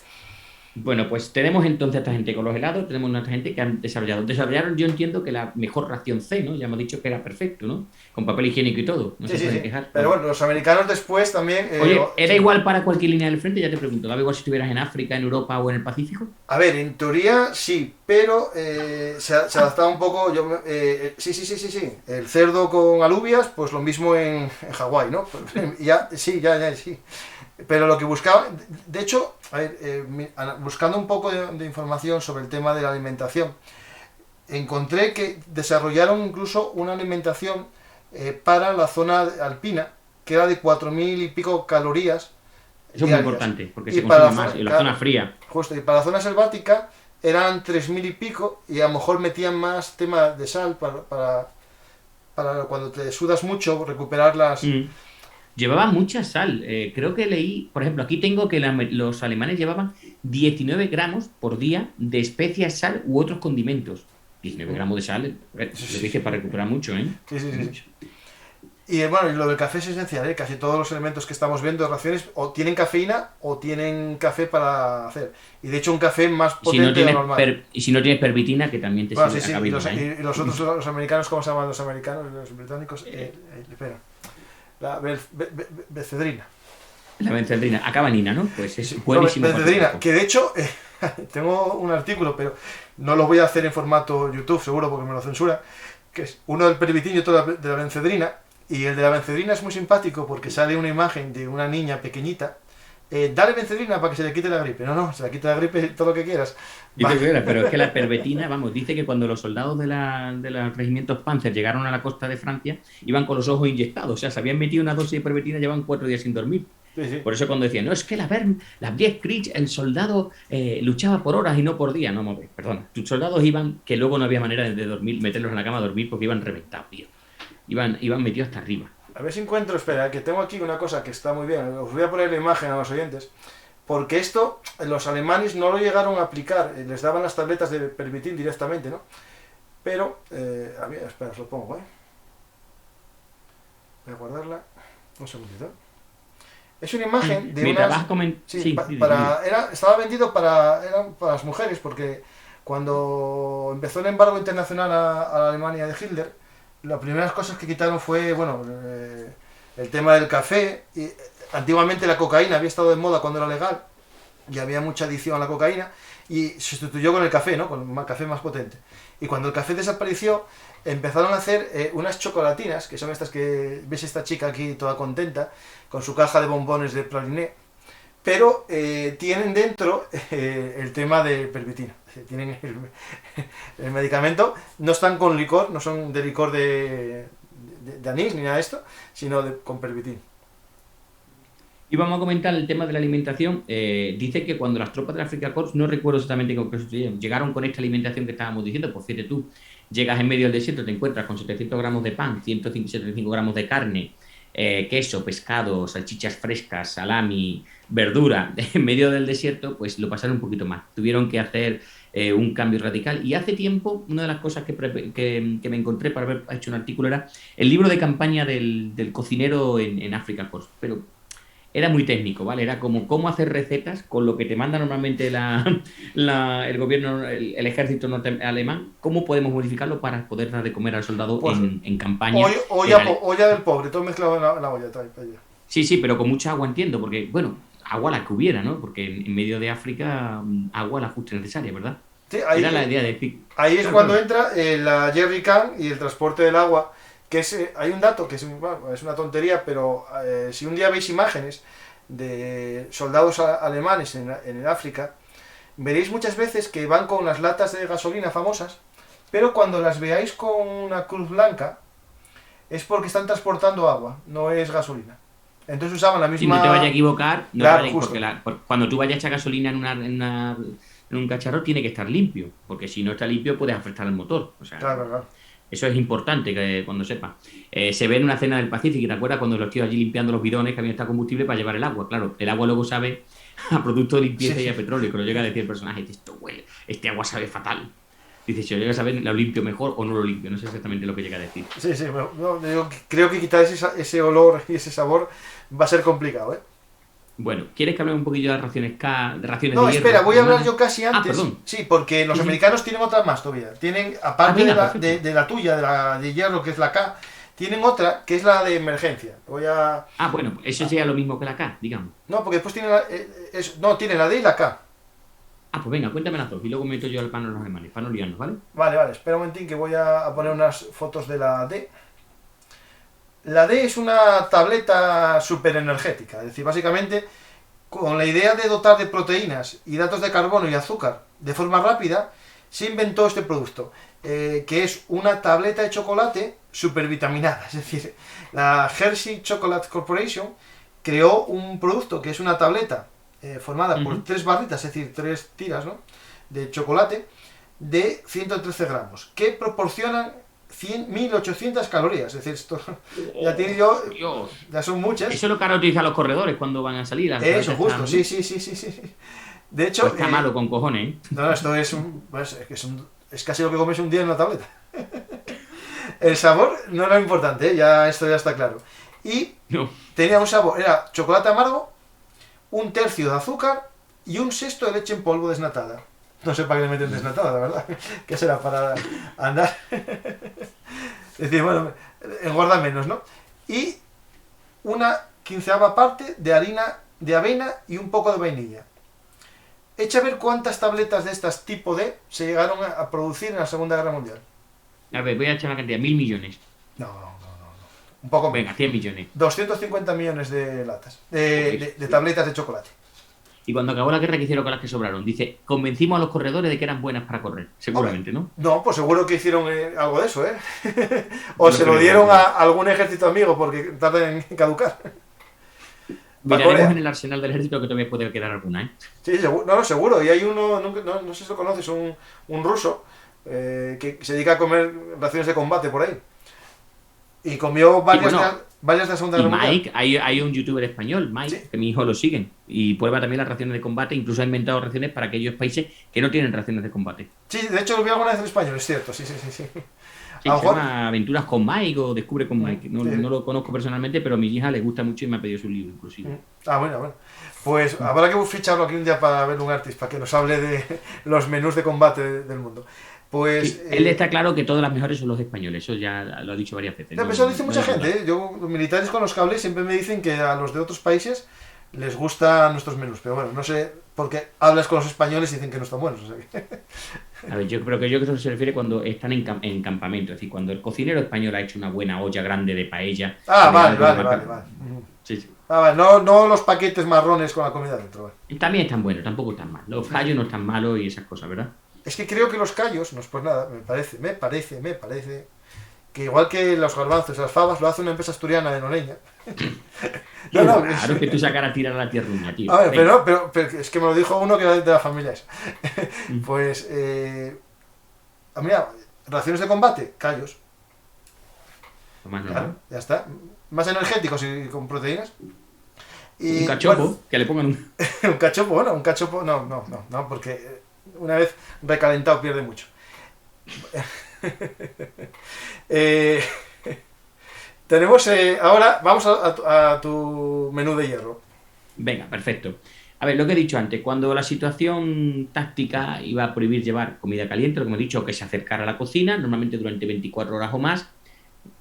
Bueno, pues tenemos entonces a esta gente con los helados, tenemos a esta gente que han desarrollaron, yo entiendo que la mejor ración C, ¿no? Ya hemos dicho que era perfecto, ¿no? Con papel higiénico y todo, no se puede quejar. Pero bueno, los americanos después también... Oye, ¿era igual para cualquier línea del frente? Ya te pregunto, ¿daba igual si estuvieras en África, en Europa o en el Pacífico? A ver, en teoría sí, pero se adaptaba un poco... Sí. El cerdo con alubias, pues lo mismo en Hawái, ¿no? Ya. Pero lo que buscaba, de hecho, a ver, buscando un poco de información sobre el tema de la alimentación, encontré que desarrollaron incluso una alimentación para la zona alpina, que era de 4.000 y pico calorías. Eso es muy importante, porque se consume más en la zona fría. Justo, y para la zona selvática eran 3.000 y pico, y a lo mejor metían más tema de sal para cuando te sudas mucho, recuperar las... Llevaban mucha sal. Creo que leí, por ejemplo, aquí tengo que los alemanes llevaban 19 gramos por día de especias, sal u otros condimentos. 19 gramos de sal, lo dije para recuperar mucho, ¿eh? Sí. Y bueno, y lo del café es esencial, ¿eh? Casi todos los elementos que estamos viendo de raciones o tienen cafeína o tienen café para hacer. Y de hecho un café más potente de lo normal. Y si no tienes pervitina, que también te sirve la cafeína. Y los otros, los americanos, ¿cómo se llaman los americanos? Los británicos, espera. La bencedrina. La bencedrina, acaba en ina, ¿no? Pues es buenísimo. Bencedrina, que de hecho tengo un artículo, pero no lo voy a hacer en formato YouTube, seguro, porque me lo censura, que es uno del pervitin y otro de la bencedrina. Y el de la bencedrina es muy simpático porque sale una imagen de una niña pequeñita dale Bencelina para que se le quite la gripe. No, se le quite la gripe todo lo que quieras. Pero es que la perbetina, vamos, dice que cuando los soldados de los regimientos Panzer llegaron a la costa de Francia, iban con los ojos inyectados, o sea, se habían metido una dosis de perbetina y llevan 4 días sin dormir. Sí. Por eso cuando decían, no, es que la Blitzkrieg, el soldado luchaba por horas y no por días. No, perdona, tus soldados iban, que luego no había manera de dormir, meterlos en la cama a dormir porque iban reventados, tío. Iban metidos hasta arriba. A ver si encuentro, espera, que tengo aquí una cosa que está muy bien. Os voy a poner la imagen a los oyentes. Porque esto, los alemanes no lo llegaron a aplicar. Les daban las tabletas de pervitin directamente, ¿no? Pero, a ver, espera, os lo pongo, ¿eh? Voy a guardarla. Un segundito. Es una imagen de estaba vendido eran para las mujeres, porque cuando empezó el embargo internacional a la Alemania de Hitler, las primeras cosas que quitaron fue, bueno, el tema del café. Y antiguamente la cocaína había estado de moda cuando era legal y había mucha adicción a la cocaína y se sustituyó con el café, ¿no? Con el café más potente. Y cuando el café desapareció, empezaron a hacer unas chocolatinas, que son estas que ves esta chica aquí toda contenta, con su caja de bombones de praliné, pero tienen dentro el tema de pervitina. Tienen el medicamento, no están con licor, no son de licor de anís ni nada de esto, sino con pervitin. Y vamos a comentar el tema de la alimentación. Dice que cuando las tropas de Afrika Korps, no recuerdo exactamente con qué sucedieron, llegaron con esta alimentación que estábamos diciendo, pues fíjate tú, llegas en medio del desierto, te encuentras con 700 gramos de pan, 175 gramos de carne, queso, pescado, salchichas frescas, salami, verdura, en medio del desierto, pues lo pasaron un poquito más. Tuvieron que hacer un cambio radical. Y hace tiempo, una de las cosas que me encontré para haber hecho un artículo era el libro de campaña del cocinero en Afrika Korps, pero era muy técnico, ¿vale? Era como cómo hacer recetas con lo que te manda normalmente el gobierno, el ejército alemán, cómo podemos modificarlo para poder dar de comer al soldado pues, en campaña. Olla del pobre, todo mezclado en la olla. Sí, pero con mucha agua entiendo, porque, bueno, agua la que hubiera, ¿no? Porque en medio de África, agua la justa necesaria, ¿verdad? Sí, ahí, era la idea de... Ahí es cuando entra la jerry can y el transporte del agua. Que hay un dato que es una tontería, pero si un día veis imágenes de soldados alemanes en África, veréis muchas veces que van con las latas de gasolina famosas, pero cuando las veáis con una cruz blanca es porque están transportando agua, no es gasolina. Entonces usaban la misma... Si no te vayas a equivocar, claro, porque cuando tú vayas a echar gasolina en un cacharro tiene que estar limpio, porque si no está limpio puedes afectar al motor. O sea, claro. Eso es importante que cuando sepa. Se ve en una cena del Pacífico, ¿te acuerdas? Cuando los tíos allí limpiando los bidones que habían estado combustible para llevar el agua. Claro, el agua luego sabe a producto de limpieza y a petróleo, que lo llega a decir el personaje, esto huele, este agua sabe fatal. Dice, si lo llega a saber, ¿lo limpio mejor o no lo limpio? No sé exactamente lo que llega a decir. Sí, bueno, yo creo que quitar ese olor y ese sabor va a ser complicado, ¿eh? Bueno, ¿quieres que hablemos un poquillo de raciones K, de raciones no, de hierro? Espera, voy a hablar yo casi antes. Perdón. Sí, porque los americanos tienen otra más todavía. Tienen, aparte de la tuya, de la de hierro, que es la K, tienen otra, que es la de emergencia. Bueno, eso sería lo mismo que la K, digamos. No, porque después tienen tienen la D y la K. Pues venga, cuéntame las dos, y luego meto yo al pano de los alemanes, para no liarnos, ¿vale? Vale, espera un momentín que voy a poner unas fotos de la D. La D es una tableta superenergética, es decir, básicamente con la idea de dotar de proteínas, hidratos de carbono y azúcar de forma rápida, se inventó este producto, que es una tableta de chocolate supervitaminada. Es decir, la Hershey Chocolate Corporation creó un producto que es una tableta formada por 3 barritas, es decir, 3 tiras, ¿no?, de chocolate de 113 gramos, que proporcionan 1800 calorías. Es decir, esto ya tiene ya son muchas. Eso es lo que ahora utilizan los corredores cuando van a salir. Eso, justo, sí. De hecho... Pues está malo con cojones, ¿eh? No, esto es es casi lo que comes un día en una tableta. El sabor no era importante, ¿eh? Esto ya está claro. Y tenía un sabor, era chocolate amargo, 1/3 de azúcar y 1/6 de leche en polvo desnatada. No sé para qué le meten desnatada, la verdad. ¿Qué será? Para andar. Es decir, bueno, engorda menos, ¿no? Y una 1/15 parte de harina de avena y un poco de vainilla. Echa a ver cuántas tabletas de estas tipo D se llegaron a producir en la Segunda Guerra Mundial. A ver, voy a echar la cantidad, 1000 millones. No. un poco Venga, menos. 100 millones. 250 millones de latas, de tabletas de chocolate. Y cuando acabó la guerra, ¿qué hicieron con las que sobraron? Dice, convencimos a los corredores de que eran buenas para correr. Seguramente, ¿no? No, pues seguro que hicieron algo de eso, ¿eh? O se lo creo, dieron no. a algún ejército amigo porque tarda en caducar. Miraremos Corea. en el arsenal del ejército que todavía puede quedar alguna, ¿eh? Sí, seguro, no, seguro. Y hay uno, no sé si lo conoces, un ruso que se dedica a comer raciones de combate por ahí. Y comió varias, bueno, varias de la Segunda Y Guerra Mundial. Mike, hay un youtuber español, Mike, Sí. que mi hijo lo siguen. Y prueba también las raciones de combate, incluso ha inventado raciones para aquellos países que no tienen raciones de combate. Sí, de hecho lo vi alguna vez en español, es cierto, sí. Sí, A lo se mejor- llama Aventuras con Mike o Descubre con Mike. No, Sí. no lo conozco personalmente, pero a mi hija le gusta mucho y me ha pedido su libro, inclusive. Bueno. Pues habrá que ficharlo aquí un día para ver un artista, para que nos hable de los menús de combate del mundo. Pues... Sí, él está claro que todos los mejores son los españoles, eso ya lo ha dicho varias veces. Eso lo dice mucha hay duda. gente, ¿eh? Los militares con los que hablé siempre me dicen que a los de otros países les gustan nuestros menús, pero bueno, no sé, porque hablas con los españoles y dicen que no están buenos. O sea que... A ver, yo creo que eso se refiere cuando están en campamento, es decir, cuando el cocinero español ha hecho una buena olla grande de paella. Ah, que le da vale. algo de marca. Sí, sí. Vale, no los paquetes marrones con la comida dentro. Vale. Y también están buenos, tampoco están mal. Los callos no están malos y esas cosas, ¿verdad? Es que creo que los callos, no es por nada, me parece que igual que los garbanzos y las fabas lo hace una empresa asturiana de Noreña. Claro que tú sacar a tirar a la tierruña, tío. A ver, Venga. pero es que me lo dijo uno que era de la familia esa. Pues, mira, raciones de combate, callos. Lo más Claro, normal. ya está. Más energéticos y con proteínas. Y, Un cachopo, bueno, que le pongan un... un cachopo, no, porque una vez recalentado pierde mucho. Tenemos, ahora vamos a tu menú de hierro. Venga, perfecto. A ver, lo que he dicho antes, cuando la situación táctica iba a prohibir llevar comida caliente, lo que hemos dicho, que se acercara a la cocina, normalmente durante 24 horas o más,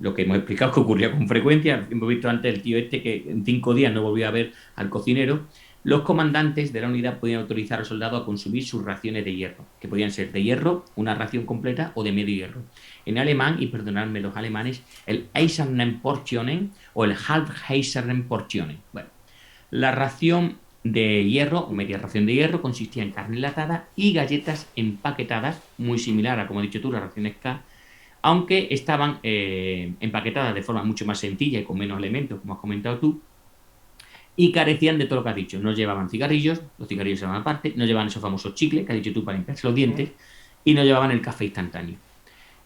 lo que hemos explicado que ocurría con frecuencia, hemos visto antes el tío este que en 5 días no volvió a ver al cocinero, los comandantes de la unidad podían autorizar al soldado a consumir sus raciones de hierro, que podían ser de hierro, una ración completa o de medio hierro. En alemán, y perdonadme los alemanes, el Eisernen Portionen o el Halb-Eisernen Portionen. Bueno, la ración de hierro o media ración de hierro consistía en carne enlatada y galletas empaquetadas, muy similar a, como has dicho tú, las raciones K, aunque estaban empaquetadas de forma mucho más sencilla y con menos elementos, como has comentado tú, y carecían de todo lo que has dicho. No llevaban cigarrillos, los cigarrillos eran aparte, no llevaban esos famosos chicles que has dicho tú para limpiarse los dientes, y no llevaban el café instantáneo.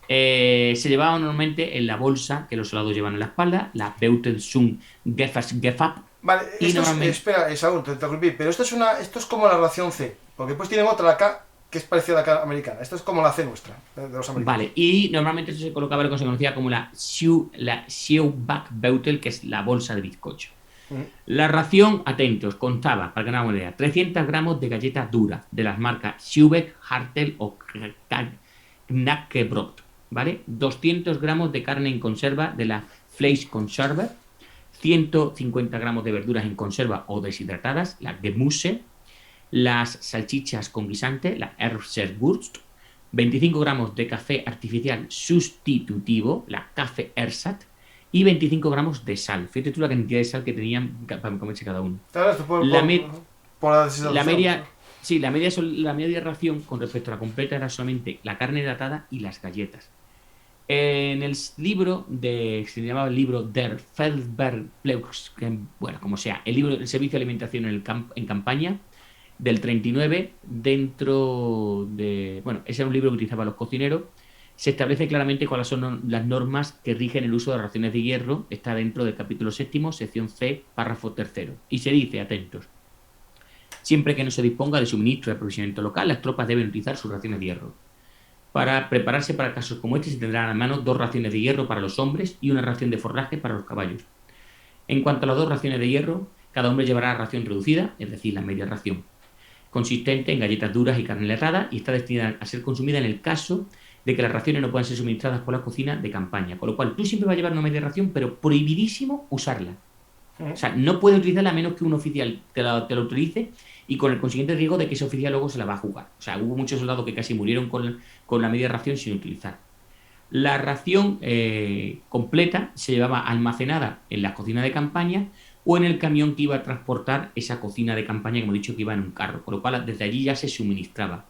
Se llevaba normalmente en la bolsa que los soldados llevan en la espalda, la Beutelsum Gefab. Vale, Y esto normalmente- espera, Saúl, te interrumpí, pero esto es como la ración C, porque después tienen otra, la K, que es parecida a la K americana. Esto es como la C nuestra, de los americanos. Vale, y normalmente eso se colocaba lo que se conocía como la Beutel, que es la bolsa de bizcocho. La ración, atentos, contaba, para que nos hagamos una idea, 300 gramos de galletas duras de las marcas Schubeck, Hartel o Knackebrot, ¿vale? 200 gramos de carne en conserva de la Fleischkonserve, 150 gramos de verduras en conserva o deshidratadas, la Gemüse, las salchichas con guisante, la Erbsenwurst, 25 gramos de café artificial sustitutivo, la Kaffee Ersatz, y 25 gramos de sal. Fíjate tú la cantidad de sal que tenían para comerse cada uno. Claro, esto por La la La media, deshidratación. la media ración con respecto a la completa era solamente la carne hidratada y las galletas. En el libro se llamaba el libro Der Feldbergplex, bueno, como sea, el libro del Servicio de Alimentación en Campaña del 39, dentro de, bueno, ese era un libro que utilizaban los cocineros. Se establece claramente cuáles son las normas que rigen el uso de raciones de hierro. Está dentro del capítulo 7, sección C, párrafo 3. Y se dice, atentos, siempre que no se disponga de suministro de aprovisionamiento local, las tropas deben utilizar sus raciones de hierro. Para prepararse para casos como este, se tendrán a mano 2 raciones de hierro para los hombres y una ración de forraje para los caballos. En cuanto a las 2 raciones de hierro, cada hombre llevará ración reducida, es decir, la media ración, consistente en galletas duras y carne enlatada, y está destinada a ser consumida en el caso de que las raciones no puedan ser suministradas por la cocina de campaña. Con lo cual, tú siempre vas a llevar una media ración, pero prohibidísimo usarla. O sea, no puedes utilizarla a menos que un oficial te la utilice, y con el consiguiente riesgo de que ese oficial luego se la va a jugar. O sea, hubo muchos soldados que casi murieron con la media ración sin utilizar. La ración completa se llevaba almacenada en la cocina de campaña o en el camión que iba a transportar esa cocina de campaña, como he dicho, que iba en un carro, con lo cual desde allí ya se suministraba.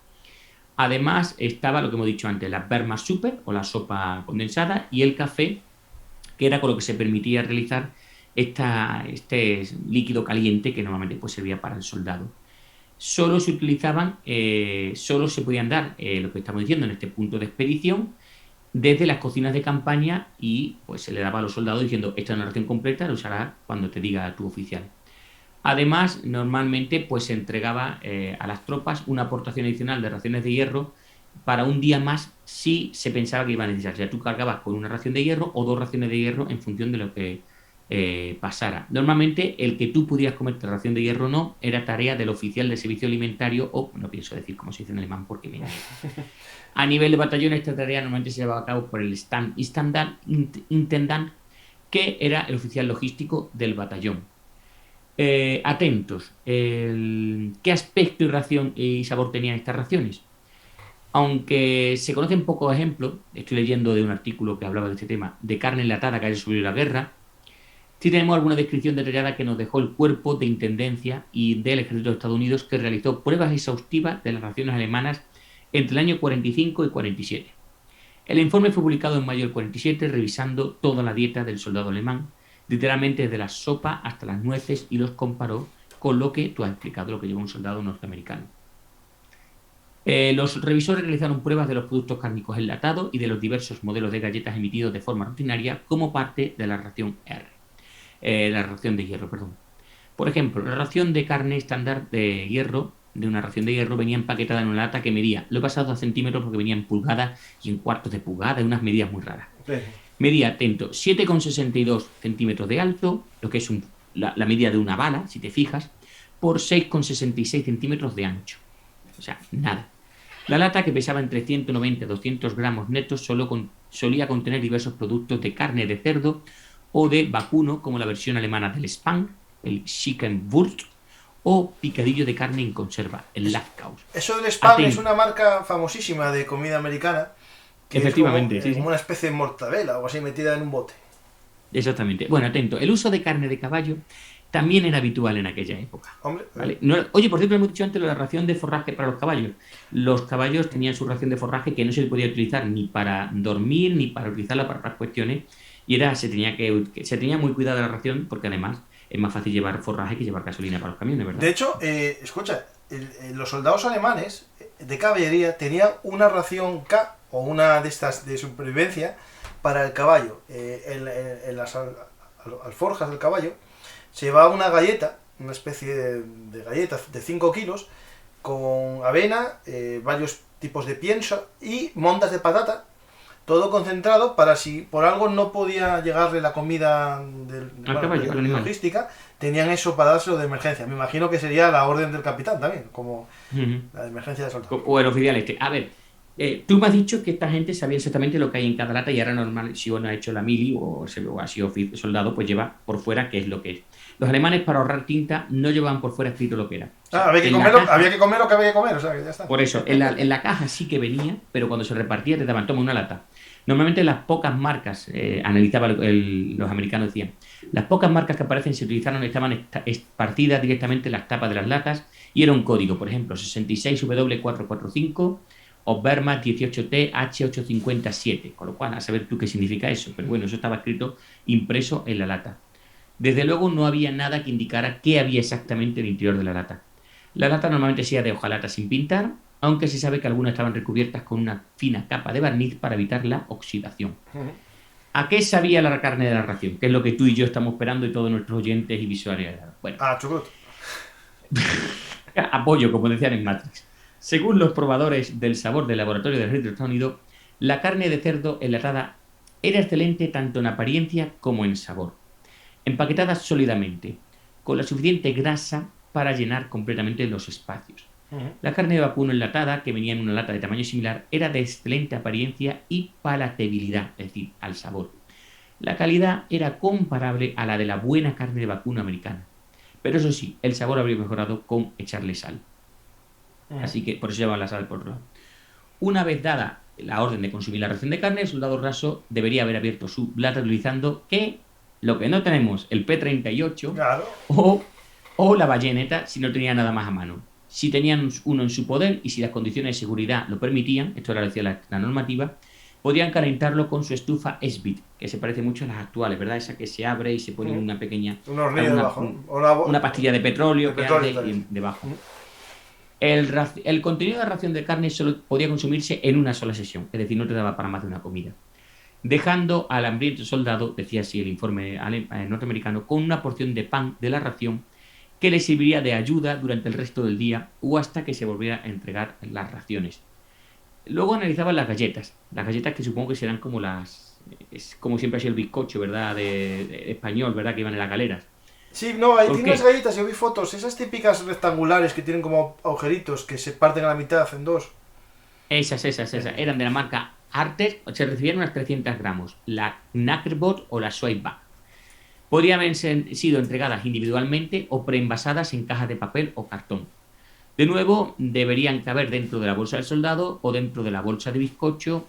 Además estaba lo que hemos dicho antes, la Berma Super o la sopa condensada y el café, que era con lo que se permitía realizar este líquido caliente que normalmente pues servía para el soldado. Solo se utilizaban, solo se podían dar lo que estamos diciendo en este punto de expedición desde las cocinas de campaña y pues se le daba a los soldados diciendo esta es una ración completa, lo usarás cuando te diga tu oficial. Además, normalmente pues se entregaba a las tropas una aportación adicional de raciones de hierro para un día más si se pensaba que iba a necesitar. O sea, tú cargabas con una ración de hierro o 2 raciones de hierro en función de lo que pasara. Normalmente el que tú pudieras comerte ración de hierro o no era tarea del oficial de servicio alimentario o, no pienso decir cómo se dice en alemán porque me A nivel de batallón esta tarea normalmente se llevaba a cabo por el Intendant, que era el oficial logístico del batallón. Atentos, ¿qué aspecto y ración y sabor tenían estas raciones? Aunque se conocen pocos ejemplos, estoy leyendo de un artículo que hablaba de este tema, de carne enlatada que haya subido la guerra, sí tenemos alguna descripción detallada que nos dejó el cuerpo de intendencia y del ejército de Estados Unidos que realizó pruebas exhaustivas de las raciones alemanas entre el año 45 y 47. El informe fue publicado en mayo del 47 revisando toda la dieta del soldado alemán, literalmente desde la sopa hasta las nueces, y los comparó con lo que tú has explicado, lo que lleva un soldado norteamericano. Los revisores realizaron pruebas de los productos cárnicos enlatados y de los diversos modelos de galletas emitidos de forma rutinaria como parte de la ración la ración de hierro, perdón. Por ejemplo, la ración de carne estándar de hierro, de una ración de hierro, venía empaquetada en una lata que medía, lo he pasado a centímetros porque venía en pulgadas y en cuartos de pulgada, en unas medidas muy raras. Sí. Medía, atento, 7,62 centímetros de alto, lo que es la medida de una bala, si te fijas, por 6,66 centímetros de ancho. O sea, nada. La lata, que pesaba entre 190 y 200 gramos netos, solía contener diversos productos de carne de cerdo o de vacuno, como la versión alemana del Spang, el Chickenwurst, o picadillo de carne en conserva, el Lachkaus. Eso del Spang es una marca famosísima de comida americana. Que efectivamente, es como una especie de mortadela o así metida en un bote. Exactamente. Bueno, atento, el uso de carne de caballo también era habitual en aquella época. Hombre, ¿vale? No, oye, por cierto, hemos dicho antes la ración de forraje para los caballos. Los caballos tenían su ración de forraje que no se podía utilizar ni para dormir ni para utilizarla para otras cuestiones, y se tenía muy cuidada la ración porque además es más fácil llevar forraje que llevar gasolina para los camiones, ¿verdad? De hecho, escucha, los soldados alemanes de caballería tenían una ración K o una de estas de supervivencia para el caballo. En las alforjas del caballo se llevaba una galleta, una especie de galleta de 5 kilos con avena, varios tipos de pienso y mondas de patata, todo concentrado para si por algo no podía llegarle la comida de logística, tenían eso para dárselo de emergencia. Me imagino que sería la orden del capitán también, como la de emergencia de soldado. O el oficial este. A ver, tú me has dicho que esta gente sabía exactamente lo que hay en cada lata y ahora normal, si uno ha hecho la mili o ha sido soldado, pues lleva por fuera qué es lo que es. Los alemanes, para ahorrar tinta, no llevaban por fuera escrito lo que era. O sea, había que comer lo que había que comer, o sea, que ya está. Por eso, en la caja sí que venía, pero cuando se repartía te daban, toma una lata. Normalmente las pocas marcas, los americanos decían, las pocas marcas que aparecen se utilizaron, estaban esparcidas directamente en las tapas de las latas y era un código, por ejemplo, 66W445 o Berma 18T H857, con lo cual a saber tú qué significa eso, pero bueno, eso estaba escrito impreso en la lata. Desde luego no había nada que indicara qué había exactamente en el interior de la lata. La lata normalmente sea de hojalata sin pintar, aunque se sabe que algunas estaban recubiertas con una fina capa de barniz para evitar la oxidación. ¿A qué sabía la carne de la ración? Que es lo que tú y yo estamos esperando y todos nuestros oyentes y visuarios. Bueno. Chugut. Apoyo, como decían en Matrix. Según los probadores del sabor del laboratorio del Ejército de Estados Unidos, la carne de cerdo enlatada era excelente tanto en apariencia como en sabor. Empaquetada sólidamente, con la suficiente grasa para llenar completamente los espacios. La carne de vacuno enlatada, que venía en una lata de tamaño similar, era de excelente apariencia y palatabilidad, es decir, al sabor. La calidad era comparable a la de la buena carne de vacuno americana. Pero eso sí, el sabor habría mejorado con echarle sal. Así que por eso llevaban la sal por otro lado. Una vez dada la orden de consumir la ración de carne, el soldado raso debería haber abierto su lata utilizando que lo que no tenemos, el P-38 Claro. o la bayoneta si no tenía nada más a mano. Si tenían uno en su poder y si las condiciones de seguridad lo permitían, esto lo decía la normativa, podían calentarlo con su estufa Esbit, que se parece mucho a las actuales, ¿verdad? Esa que se abre y se pone una pequeña... Un hornillo debajo. Una pastilla de petróleo que arde también. debajo. El contenido de la ración de carne solo podía consumirse en una sola sesión, es decir, no te daba para más de una comida. Dejando al hambriento soldado, decía así el informe norteamericano, con una porción de pan de la ración que le serviría de ayuda durante el resto del día o hasta que se volviera a entregar las raciones. Luego analizaban las galletas que supongo que serán como es como siempre ha sido el bizcocho, ¿verdad? De español, ¿verdad? Que iban en las galeras. Sí, no, ahí tiene qué? unas galletas, yo vi fotos, esas típicas rectangulares que tienen como agujeritos, que se parten a la mitad en dos. Esas. Eran de la marca Artes, se recibían unas 300 gramos. La Knackerbot o la Sweetback. Podrían haber sido entregadas individualmente o preenvasadas en cajas de papel o cartón. De nuevo, deberían caber dentro de la bolsa del soldado o dentro de la bolsa de bizcocho.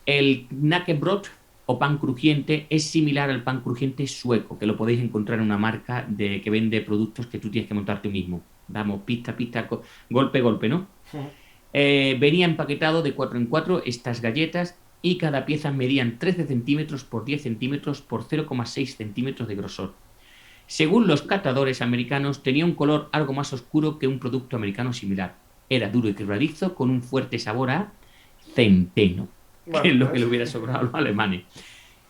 El Knackebrot o pan crujiente es similar al pan crujiente sueco, que lo podéis encontrar en una marca que vende productos que tú tienes que montar tú mismo. Damos pista, golpe, ¿no? Venía empaquetado de 4 en 4 estas galletas y cada pieza medían 13 centímetros por 10 centímetros por 0,6 centímetros de grosor. Según los catadores americanos, tenía un color algo más oscuro que un producto americano similar. Era duro y quebradizo, con un fuerte sabor a centeno, que es lo que le hubiera sobrado a los alemanes.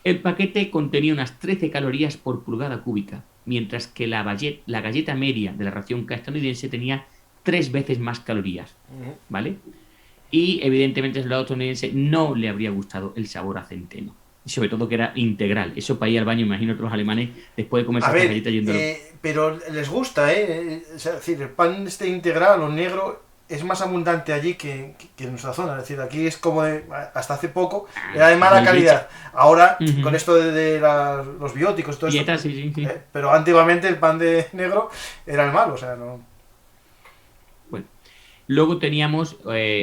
El paquete contenía unas 13 calorías por pulgada cúbica, mientras que la galleta media de la ración estadounidense tenía 3 veces más calorías, ¿vale? Y evidentemente al soldado estadounidense no le habría gustado el sabor a centeno. Y sobre todo que era integral. Eso para ir al baño, imagino otros alemanes, después de comerse esta galleta yendo... Pero les gusta, es decir, el pan integral o negro es más abundante allí que en nuestra zona. Es decir, aquí es como hasta hace poco era de mala calidad. Ahora, con esto de los bióticos y todo eso... Sí. Pero antiguamente el pan de negro era el malo, o sea, no... Luego teníamos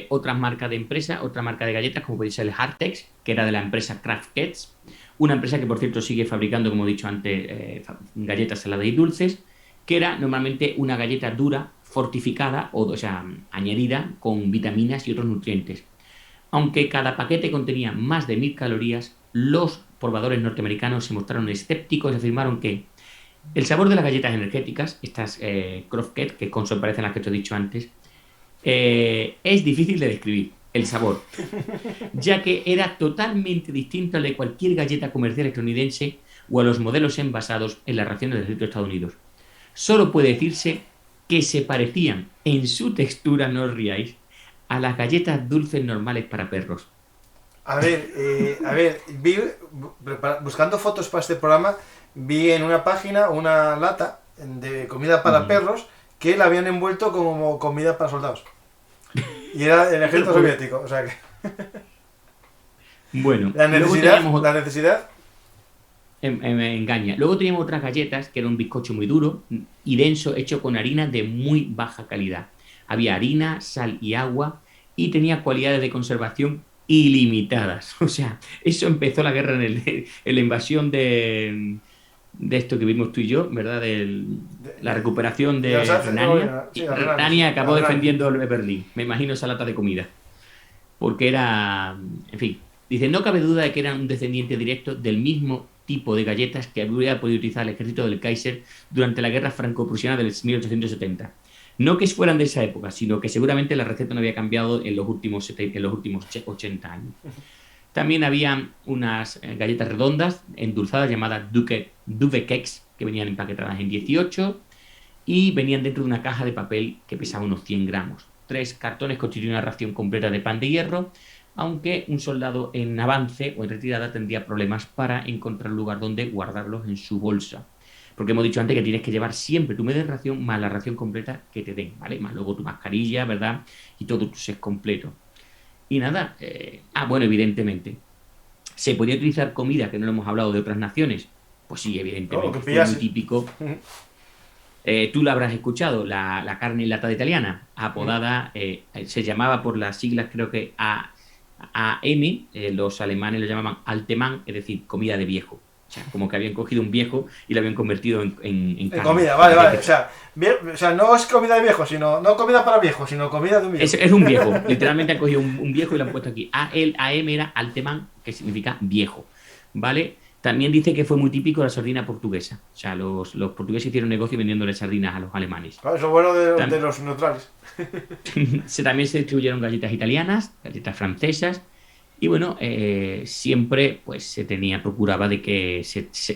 otra marca de galletas, como podéis ser el Hartex, que era de la empresa Kraft Kets, una empresa que, por cierto, sigue fabricando, como he dicho antes, galletas saladas y dulces, que era normalmente una galleta dura, fortificada, o sea, añadida con vitaminas y otros nutrientes. Aunque cada paquete contenía más de 1000 calorías, los probadores norteamericanos se mostraron escépticos y afirmaron que el sabor de las galletas energéticas, estas Kraft Kets, que con eso parecen las que te he dicho antes, es difícil de describir el sabor, ya que era totalmente distinto al de cualquier galleta comercial estadounidense o a los modelos envasados en las raciones del ejército de Estados Unidos. Solo puede decirse que se parecían en su textura, no os riáis, a las galletas dulces normales para perros. A ver, buscando fotos para este programa, vi en una página una lata de comida para perros que la habían envuelto como comida para soldados. Y era el ejército soviético, o sea que... Bueno, la necesidad me engaña. Luego teníamos otras galletas, que era un bizcocho muy duro y denso, hecho con harina de muy baja calidad. Había harina, sal y agua, y tenía cualidades de conservación ilimitadas. O sea, eso empezó la guerra en la invasión de esto que vimos tú y yo, ¿verdad? La recuperación de Renania. Renania acabó defendiendo el Berlín. Me imagino esa lata de comida. Porque era... En fin. Dice, no cabe duda de que eran un descendiente directo del mismo tipo de galletas que habría podido utilizar el ejército del Kaiser durante la guerra franco-prusiana del 1870. No que fueran de esa época, sino que seguramente la receta no había cambiado en los últimos 80 años. También había unas galletas redondas, endulzadas, llamadas Duve Cakes, que venían empaquetadas en 18 y venían dentro de una caja de papel que pesaba unos 100 gramos. 3 cartones constituían una ración completa de pan de hierro, aunque un soldado en avance o en retirada tendría problemas para encontrar un lugar donde guardarlos en su bolsa. Porque hemos dicho antes que tienes que llevar siempre tu media ración más la ración completa que te den, ¿vale? Más luego tu mascarilla, ¿verdad? Y todo tu set completo. Y nada, bueno, evidentemente, ¿se podía utilizar comida que no lo hemos hablado de otras naciones? Pues sí, evidentemente, fue muy típico. Tú lo habrás escuchado, la carne enlatada italiana, apodada, se llamaba por las siglas, creo que AM, los alemanes lo llamaban Altemann, es decir, comida de viejo. O sea, como que habían cogido un viejo y lo habían convertido en carne. Comida, vale. O sea, no es comida de viejo, sino no comida para viejos, sino comida de un viejo. Es un viejo. Literalmente han cogido un viejo y lo han puesto aquí. AM era Altemann, que significa viejo. ¿Vale? También dice que fue muy típico la sardina portuguesa. O sea, los portugueses hicieron negocio vendiéndole sardinas a los alemanes. Claro, eso es bueno de los neutrales. También se distribuyeron galletas italianas, galletas francesas. Y bueno, siempre pues se procuraba de que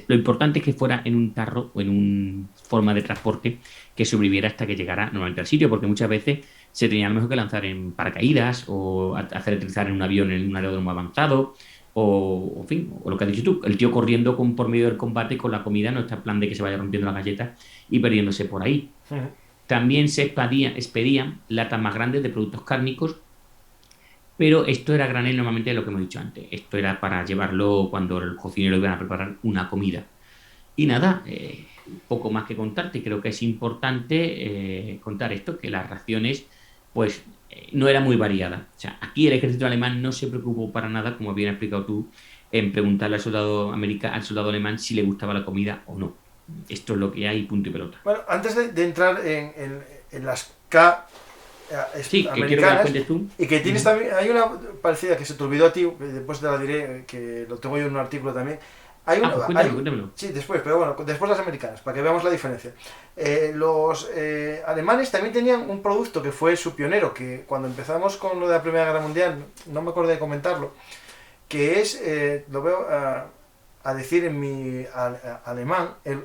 lo importante es que fuera en un tarro o en una forma de transporte que sobreviviera hasta que llegara normalmente al sitio, porque muchas veces se tenía a lo mejor que lanzar en paracaídas o hacer aterrizar en un avión en un aeródromo avanzado o en fin, o lo que has dicho tú, el tío corriendo por medio del combate con la comida, no está en plan de que se vaya rompiendo la galleta y perdiéndose por ahí. También se expedían latas más grandes de productos cárnicos. Pero esto era granel normalmente lo que hemos dicho antes. Esto era para llevarlo cuando el cocinero iba a preparar una comida. Y nada, poco más que contarte. Creo que es importante contar esto, que las raciones pues no era muy variada. O sea, aquí el ejército alemán no se preocupó para nada, como bien explicado tú, en preguntarle al soldado alemán si le gustaba la comida o no. Esto es lo que hay, punto y pelota. Bueno, antes de entrar en las K sí, que quiero que la cuentes tú. Y que tienes también, hay una parecida que se te olvidó a ti, después te la diré, que lo tengo yo en un artículo también. Hay una, cuéntamelo. Sí, después, pero bueno, después las americanas, para que veamos la diferencia. Los alemanes también tenían un producto que fue su pionero, que cuando empezamos con lo de la Primera Guerra Mundial, no me acordé de comentarlo, que es, lo veo a decir en mi alemán, el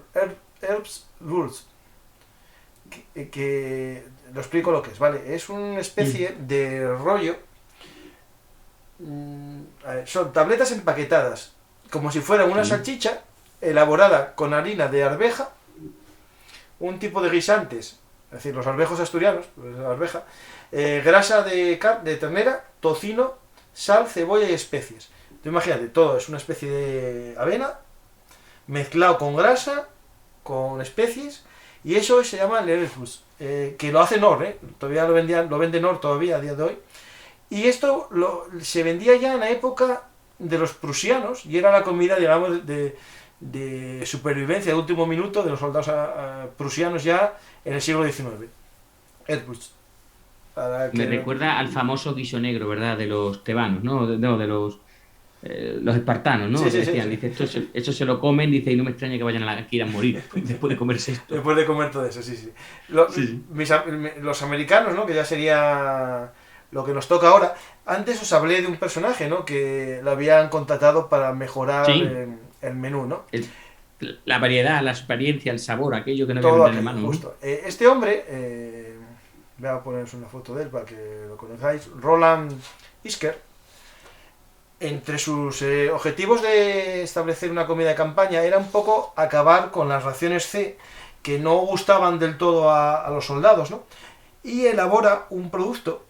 Erbswurst, que lo explico lo que es, ¿vale? Es una especie de rollo, son tabletas empaquetadas, como si fuera una salchicha, elaborada con harina de arveja, un tipo de guisantes, es decir, los arvejos asturianos, la arveja, grasa de ternera, tocino, sal, cebolla y especies. Tú imagínate, todo es una especie de avena, mezclado con grasa, con especies, y eso se llama Leberwurst, que lo hace Knorr, todavía lo vende Knorr todavía a día de hoy. Y esto se vendía ya en la época de los prusianos, y era la comida, digamos, de supervivencia de último minuto de los soldados prusianos ya en el siglo XIX. Leberwurst. Me recuerda al famoso guiso negro, ¿verdad? De los tebanos, ¿no? De los espartanos, ¿no? Sí, decían, dice, esto se lo comen, dice, y no me extraña que vayan a quieran morir después de comerse esto. Después de comer todo eso, sí. Los americanos, ¿no? Que ya sería lo que nos toca ahora. Antes os hablé de un personaje, ¿no? Que lo habían contratado para mejorar el menú, ¿no? La variedad, la experiencia, el sabor, aquello que no todo había en mano. Justo. Este hombre, voy a poneros una foto de él para que lo conozcáis, Roland Isker. Entre sus objetivos de establecer una comida de campaña era un poco acabar con las raciones C, que no gustaban del todo a los soldados, ¿no? Y elabora un producto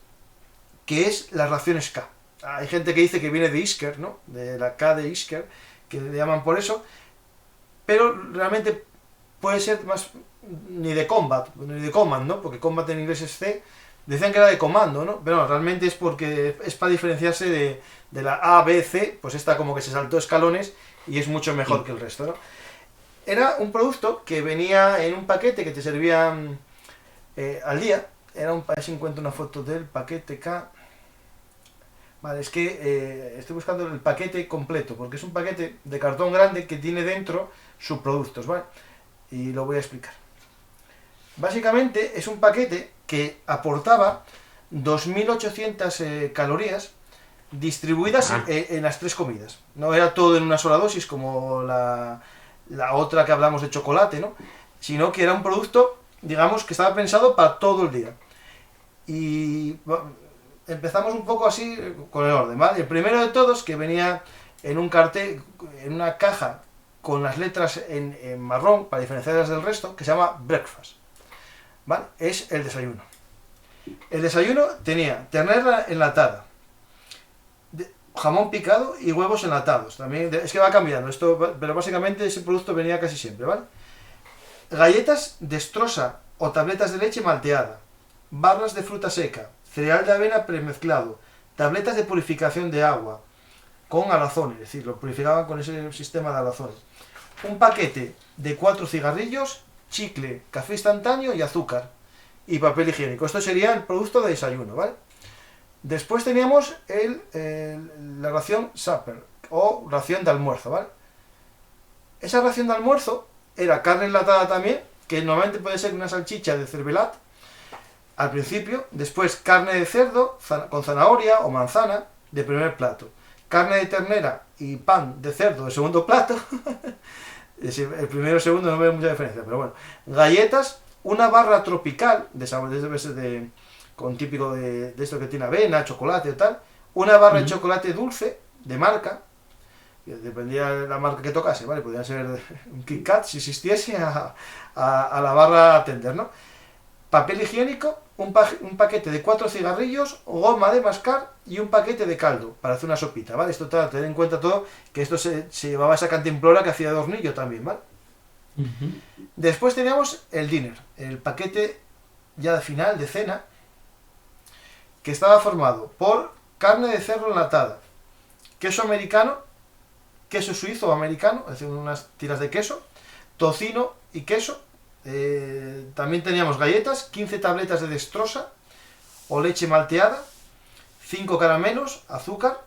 que es las raciones K. Hay gente que dice que viene de Isker, ¿no? De la K de Isker, que le llaman por eso, pero realmente puede ser más ni de combat, ni de command, ¿no? Porque combat en inglés es C. Decían que era de comando, ¿no? Pero no, realmente es porque es para diferenciarse de la A, B, C, pues esta como que se saltó escalones y es mucho mejor que el resto, ¿no? Era un producto que venía en un paquete que te servían al día. Era a ver si encuentro una foto del paquete K. Vale, es que estoy buscando el paquete completo, porque es un paquete de cartón grande que tiene dentro subproductos, ¿vale? Y lo voy a explicar. Básicamente es un paquete que aportaba 2.800 calorías distribuidas en las 3 comidas. No era todo en una sola dosis como la otra que hablamos de chocolate, ¿no? Sino que era un producto, digamos, que estaba pensado para todo el día. Y empezamos un poco así con el orden, ¿vale? El primero de todos, que venía en un cartel, en una caja con las letras en marrón para diferenciarlas del resto, que se llama breakfast, ¿vale? Es el desayuno. El desayuno tenía ternera enlatada, jamón picado y huevos enlatados. También es que va cambiando esto, pero básicamente ese producto venía casi siempre, ¿vale? Galletas de Strosa o tabletas de leche malteada, barras de fruta seca, cereal de avena premezclado, tabletas de purificación de agua con alazones, es decir, lo purificaban con ese sistema de alazones. Un paquete de 4 cigarrillos, chicle, café instantáneo y azúcar. Y papel higiénico. Esto sería el producto de desayuno, ¿vale? Después teníamos la ración supper o ración de almuerzo, ¿vale? Esa ración de almuerzo era carne enlatada también, que normalmente puede ser una salchicha de cervelat al principio, después carne de cerdo con zanahoria o manzana de primer plato, carne de ternera y pan de cerdo de segundo plato. El primero y el segundo no veo mucha diferencia, pero bueno. Galletas, una barra tropical de sabor, con típico de esto que tiene avena, chocolate o tal, una barra de chocolate dulce de marca, dependía de la marca que tocase, ¿vale? Podría ser un Kit Kat si existiese a la barra tender, ¿no? Papel higiénico, un paquete de 4 cigarrillos, goma de mascar y un paquete de caldo para hacer una sopita, ¿vale? Esto, ten en cuenta todo, que esto se llevaba esa cantimplora que hacía de hornillo también, ¿vale? Después teníamos el dinner, el paquete ya final de cena, que estaba formado por carne de cerdo enlatada, queso americano, queso suizo o americano, es decir, unas tiras de queso, tocino y queso. También teníamos galletas, 15 tabletas de dextrosa o leche malteada, 5 caramelos, azúcar,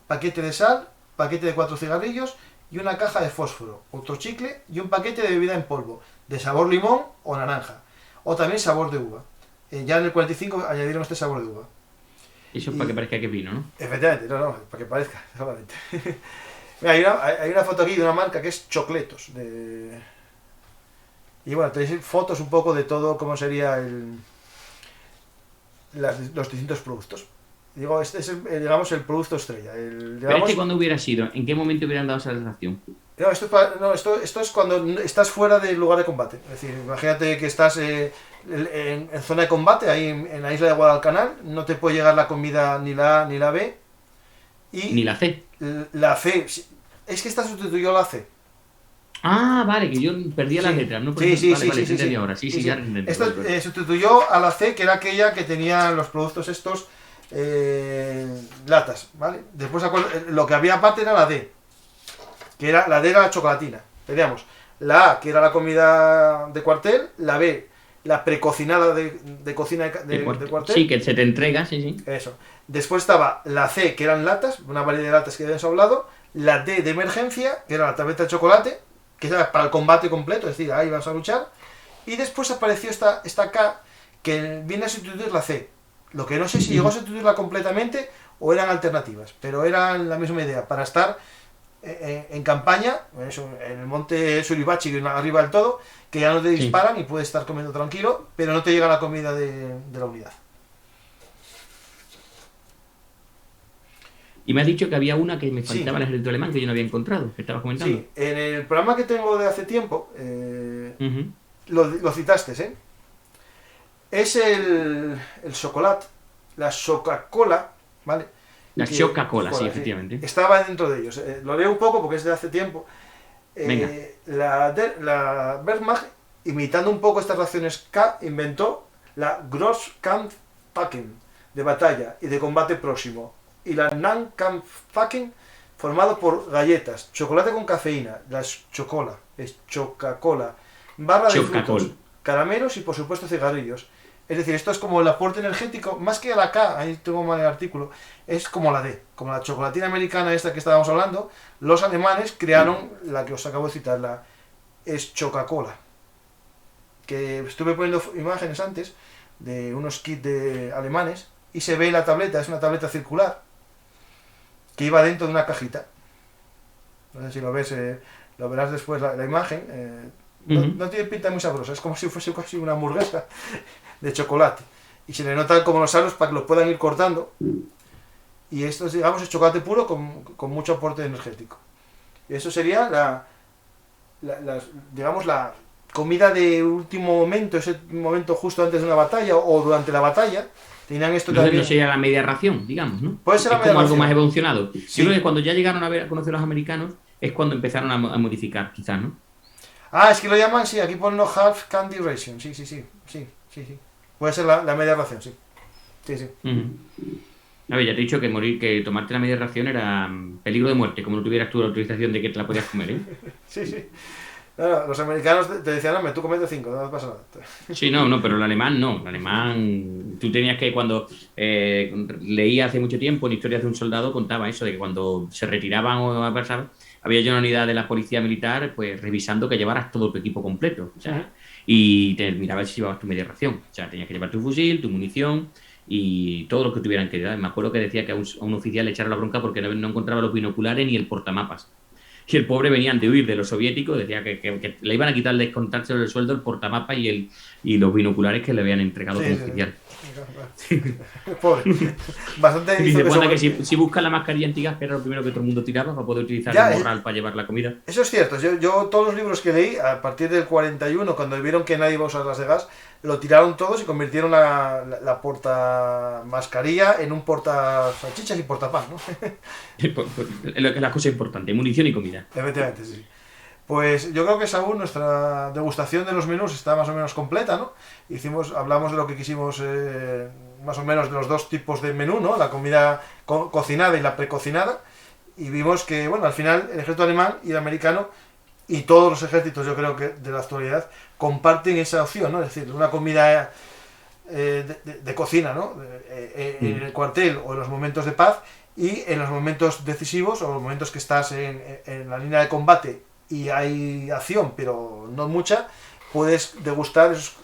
paquete de sal, paquete de 4 cigarrillos y una caja de fósforo, otro chicle y un paquete de bebida en polvo, de sabor limón o naranja, o también sabor de uva. Ya en el 45 añadieron este sabor de uva. Eso para que parezca que es vino, ¿no? Efectivamente, no, para que parezca, solamente. Mira, hay una foto aquí de una marca que es Chocletos. Y bueno, tenéis fotos un poco de todo cómo sería los distintos productos. Digo, este es digamos el producto estrella. Pero es que cuando hubiera sido, ¿en qué momento hubieran dado esa sensación? No, esto es cuando estás fuera del lugar de combate. Es decir, imagínate que estás en zona de combate, ahí en la isla de Guadalcanal, no te puede llegar la comida ni la A ni la B. Ni la C. La C, es que esta sustituyó la C. Ah, vale, que yo perdía las letras. No, sí, entendí ahora. Sí, ya entendí. Esto sustituyó a la C, que era aquella que tenía los productos estos latas, ¿vale? Después lo que había aparte era la D, que era la D era la chocolatina. Teníamos la A, que era la comida de cuartel, la B, la precocinada de cocina de cuartel. Sí, que se te entrega, sí. Eso. Después estaba la C, que eran latas, una variedad de latas que habíamos hablado, la D de emergencia, que era la tableta de chocolate, que era para el combate completo, es decir, ahí vas a luchar. Y después apareció esta K, que viene a sustituir la C. Lo que no sé si llegó a sustituirla completamente o eran alternativas, pero eran la misma idea, para estar en campaña, en el monte Suribachi, arriba del todo, que ya no te disparan y puedes estar comiendo tranquilo, pero no te llega la comida de la unidad. Y me has dicho que había una que me faltaba en el ejército alemán, que yo no había encontrado, que estabas comentando. Sí, en el programa que tengo de hace tiempo, lo citaste, ¿eh? Es el chocolate, la Coca-Cola, ¿vale? La Coca-Cola, sí, efectivamente. Estaba dentro de ellos. Lo leo un poco porque es de hace tiempo. La Wehrmacht, imitando un poco estas raciones K, inventó la Großkampfpacken de batalla y de combate próximo, y la Nahkampfpacken, formado por galletas, chocolate con cafeína, la Chocola, es Coca-Cola, barra de frutos, caramelos y por supuesto cigarrillos. Es decir, esto es como el aporte energético, más que a la K, ahí tengo mal el artículo, es como la D, como la chocolatina americana esta que estábamos hablando. Los alemanes crearon la que os acabo de citar, la Coca-Cola, que estuve poniendo imágenes antes de unos kits de alemanes y se ve la tableta, es una tableta circular que iba dentro de una cajita. No sé si lo ves, lo verás después la imagen. No tiene pinta muy sabrosa, es como si fuese casi una hamburguesa de chocolate. Y se le notan como los aros para que lo puedan ir cortando. Y esto es, digamos, es chocolate puro con mucho aporte energético. Y eso sería digamos, la comida de último momento, ese momento justo antes de una batalla o durante la batalla. Tenían esto Entonces también. no sería la media ración, digamos, ¿no? Puede ser es la media como ración. Algo más evolucionado. Sí. Yo creo que cuando ya llegaron a conocer a los americanos es cuando empezaron a modificar, quizás, ¿no? Ah, es que lo llaman, sí, aquí ponen los half candy ration, sí. Puede ser la media ración, sí. Sí. A ver, ya te he dicho que que tomarte la media ración era peligro de muerte, como no tuvieras tú la autorización de que te la podías comer, ¿eh? Sí, sí. No, los americanos te decían, no, tú comete 5, no pasa nada. Sí, no, pero el alemán no. El alemán, tú tenías que, cuando leía hace mucho tiempo en Historias de un soldado, contaba eso, de que cuando se retiraban o pasaban, había ya una unidad de la policía militar, pues revisando que llevaras todo tu equipo completo. O sea, y te miraba si llevabas tu media ración. O sea, tenías que llevar tu fusil, tu munición y todo lo que tuvieran que llevar. Me acuerdo que decía que a un oficial le echaron la bronca porque no encontraba los binoculares ni el portamapas. Y el pobre venían de huir de los soviéticos, decía que le iban a quitar el descontarse del sueldo, el portamapa y los binoculares que le habían entregado como oficial. Pobre. Bastante. Dice, bueno, que si buscas la mascarilla antigas, que era lo primero que todo el mundo tiraba para poder utilizar el morral para llevar la comida. Eso es cierto. Yo todos los libros que leí, a partir del 41, cuando vieron que nadie iba a usar las de gas, lo tiraron todos y convirtieron la porta mascarilla en un porta salchichas y portapan, ¿no? Es la cosa importante, munición y comida. Efectivamente, sí. Pues yo creo que, Saúl, nuestra degustación de los menús está más o menos completa, ¿no? Hablamos de lo que quisimos, más o menos de los dos tipos de menú, ¿no? La comida cocinada y la precocinada. Y vimos que, bueno, al final el ejército alemán y el americano y todos los ejércitos, yo creo que de la actualidad, comparten esa opción, ¿no? Es decir, una comida de cocina, ¿no? En el cuartel o en los momentos de paz, y en los momentos decisivos o los momentos que estás en la línea de combate y hay acción, pero no mucha, puedes degustar esas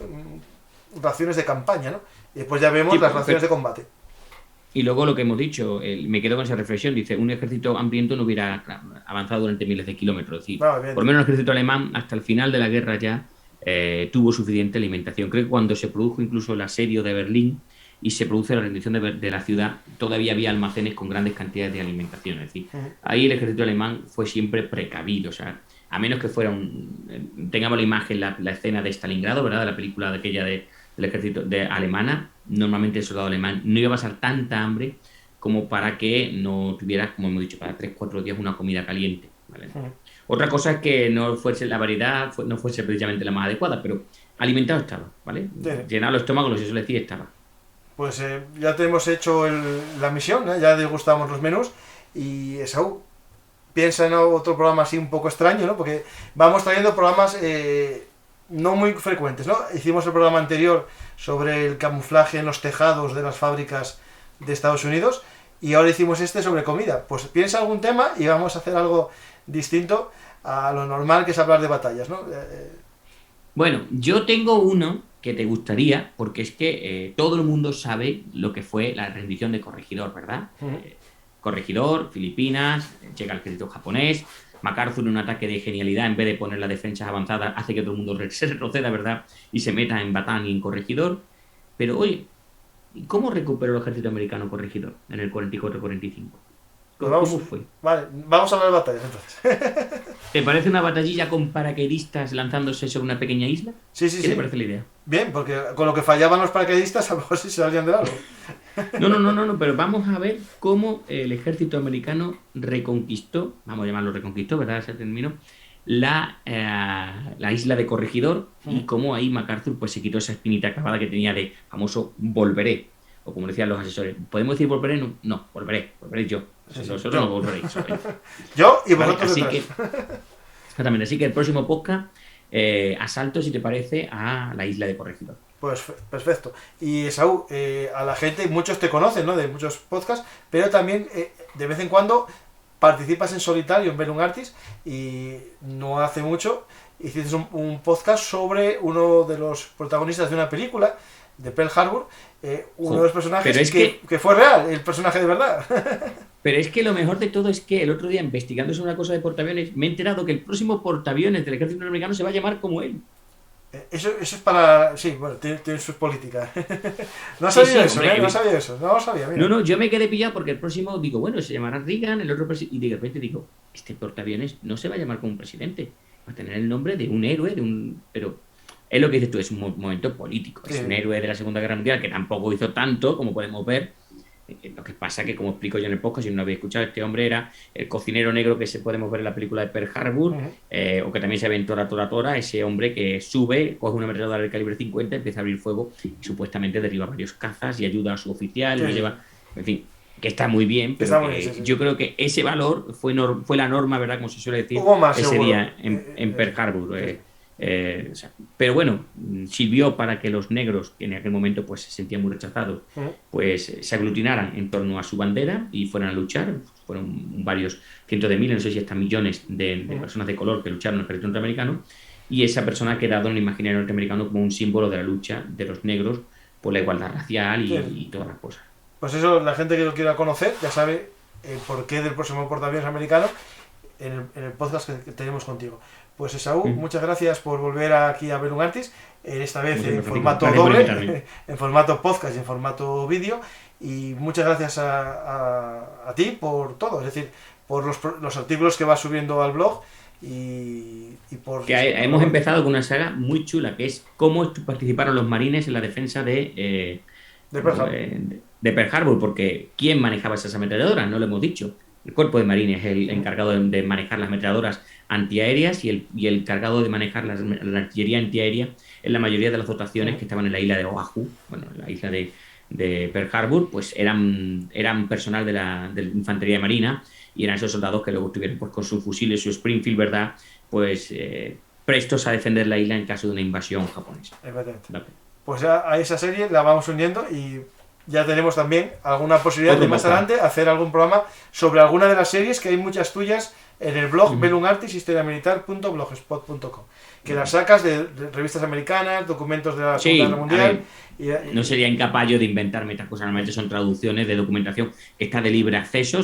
raciones de campaña, ¿no? Y después ya vemos las raciones de combate. Y luego lo que hemos dicho, me quedo con esa reflexión, dice, un ejército hambriento no hubiera avanzado durante miles de kilómetros. Es decir, por lo menos el ejército alemán, hasta el final de la guerra ya, tuvo suficiente alimentación. Creo que cuando se produjo incluso el asedio de Berlín y se produce la rendición de la ciudad, todavía había almacenes con grandes cantidades de alimentación. Es decir, ahí el ejército alemán fue siempre precavido. O sea, a menos que fuera tengamos la imagen, la escena de Stalingrado, ¿verdad? De la película de aquella del ejército alemana, normalmente el soldado alemán no iba a pasar tanta hambre como para que no tuviera, como hemos dicho, para 3-4 días una comida caliente, ¿vale? Otra cosa es que no fuese la variedad, no fuese precisamente la más adecuada, pero alimentado estaba, ¿vale? Sí. Llenado el estómago, lo que se suele decir, estaba. Pues ya tenemos hecho la misión, ya degustamos los menús y Esaú piensa en otro programa así un poco extraño, ¿no? Porque vamos trayendo programas no muy frecuentes, ¿no? Hicimos el programa anterior sobre el camuflaje en los tejados de las fábricas de Estados Unidos y ahora hicimos este sobre comida. Pues piensa algún tema y vamos a hacer algo distinto a lo normal, que es hablar de batallas, ¿no? Bueno, yo tengo uno que te gustaría, porque es que todo el mundo sabe lo que fue la rendición de Corregidor, ¿verdad? Corregidor, Filipinas, llega el ejército japonés, MacArthur en un ataque de genialidad, en vez de poner las defensas avanzadas, hace que todo el mundo se retroceda, ¿verdad? Y se meta en Batán y en Corregidor. Pero oye, ¿cómo recuperó el ejército americano Corregidor en el 44-45? ¿Cómo fue? Vale, vamos a hablar de batallas entonces. ¿Te parece una batallilla con paracaidistas lanzándose sobre una pequeña isla? Sí. ¿Qué te parece la idea? Bien, porque con lo que fallaban los paracaidistas, a lo mejor sí se salían de algo. No, pero vamos a ver cómo el ejército americano reconquistó, vamos a llamarlo reconquistó, ¿verdad? Ese término, la isla de Corregidor y cómo ahí MacArthur pues se quitó esa espinita clavada que tenía de famoso volveré. O como decían los asesores, ¿podemos decir volveré? No, volveré yo. Nosotros no volveréis. Yo y vosotros vale, exactamente, así que el próximo podcast, asalto, si te parece, a la isla de Corregidor. Pues perfecto. Y Esaú, a la gente, muchos te conocen, ¿no? De muchos podcasts, pero también de vez en cuando participas en solitario en Velum Artis y no hace mucho hiciste un podcast sobre uno de los protagonistas de una película de Pearl Harbor, uno de los personajes que fue real, el personaje de verdad. Pero es que lo mejor de todo es que el otro día, investigando sobre una cosa de portaaviones, me he enterado que el próximo portaaviones del ejército americano se va a llamar como él. Eso es para... Sí, bueno, tiene sus políticas. No sabía eso, hombre, no sabía eso. No lo sabía, mira. No, yo me quedé pillado porque el próximo, digo, bueno, se llamará Reagan, el otro y de repente digo, este portaaviones no se va a llamar como un presidente, va a tener el nombre de un héroe, pero es lo que dices tú, es un momento político, sí. Es un héroe de la Segunda Guerra Mundial que tampoco hizo tanto, como podemos ver. Lo que pasa que, como explico yo en el podcast, si no lo habéis escuchado, este hombre era el cocinero negro que podemos ver en la película de Pearl Harbor, o que también se ve en Tora, ese hombre que sube, coge una ametralladora del calibre 50, empieza a abrir fuego y supuestamente derriba varios cazas y ayuda a su oficial, y lo lleva, en fin. que está muy bien, pero Está muy bien, sí. yo creo que ese valor fue la norma, ¿verdad? Como se suele decir, Hubo más, ese seguro. día en Pearl Harbor. O sea, pero bueno, sirvió para que los negros, que en aquel momento pues se sentían muy rechazados, pues se aglutinaran en torno a su bandera y fueran a luchar. Fueron varios cientos de miles, no sé si hasta millones de personas de color que lucharon en el ejército norteamericano, y esa persona ha quedado en el imaginario norteamericano como un símbolo de la lucha de los negros por la igualdad racial y todas las cosas. Pues eso, la gente que lo quiera conocer ya sabe el porqué del próximo portaaviones americano en el podcast que tenemos contigo. Pues Esaú, muchas gracias por volver aquí a Bellum Artis, esta vez en formato doble, en formato podcast y en formato vídeo, y muchas gracias a ti por todo, es decir, por los artículos que vas subiendo al blog y por... Que hemos empezado con una saga muy chula, que es cómo participaron los marines en la defensa de Pearl Harbor, porque ¿quién manejaba esas ametralladoras? No lo hemos dicho. El cuerpo de marines es el encargado de manejar las ametralladoras antiaéreas y el encargado de manejar la artillería antiaérea en la mayoría de las dotaciones que estaban en la isla de Oahu, bueno, la isla de Pearl Harbor, pues eran personal de la infantería marina, y eran esos soldados que luego estuvieron pues, con sus fusiles, su Springfield, ¿verdad? Pues prestos a defender la isla en caso de una invasión japonesa. Exactamente. Pues a esa serie la vamos uniendo y ya tenemos también alguna posibilidad de más adelante hacer algún programa sobre alguna de las series, que hay muchas tuyas en el blog bellunartishistoriamilitar.blogspot.com, que las sacas de revistas americanas, documentos de la Segunda Guerra Mundial. No sería incapaz yo de inventarme estas cosas, normalmente son traducciones de documentación que está de libre acceso.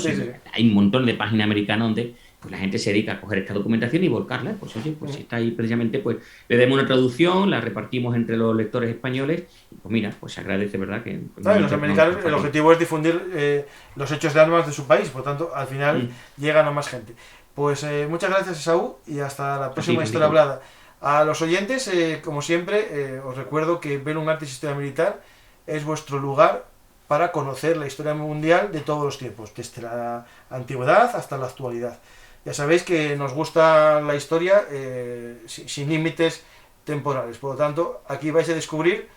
Hay un montón de páginas americanas donde pues la gente se dedica a coger esta documentación y volcarla. Pues oye, pues si está ahí precisamente, pues le demos una traducción, la repartimos entre los lectores españoles, y pues mira, pues se agradece, ¿verdad? Que los americanos, el objetivo es difundir los hechos de armas de su país, por tanto, al final llegan a más gente. Pues muchas gracias, Esaú, y hasta la próxima historia hablada. A los oyentes, como siempre, os recuerdo que Bellum Artis Historia Militar es vuestro lugar para conocer la historia mundial de todos los tiempos, desde la antigüedad hasta la actualidad. Ya sabéis que nos gusta la historia sin límites temporales, por lo tanto, aquí vais a descubrir,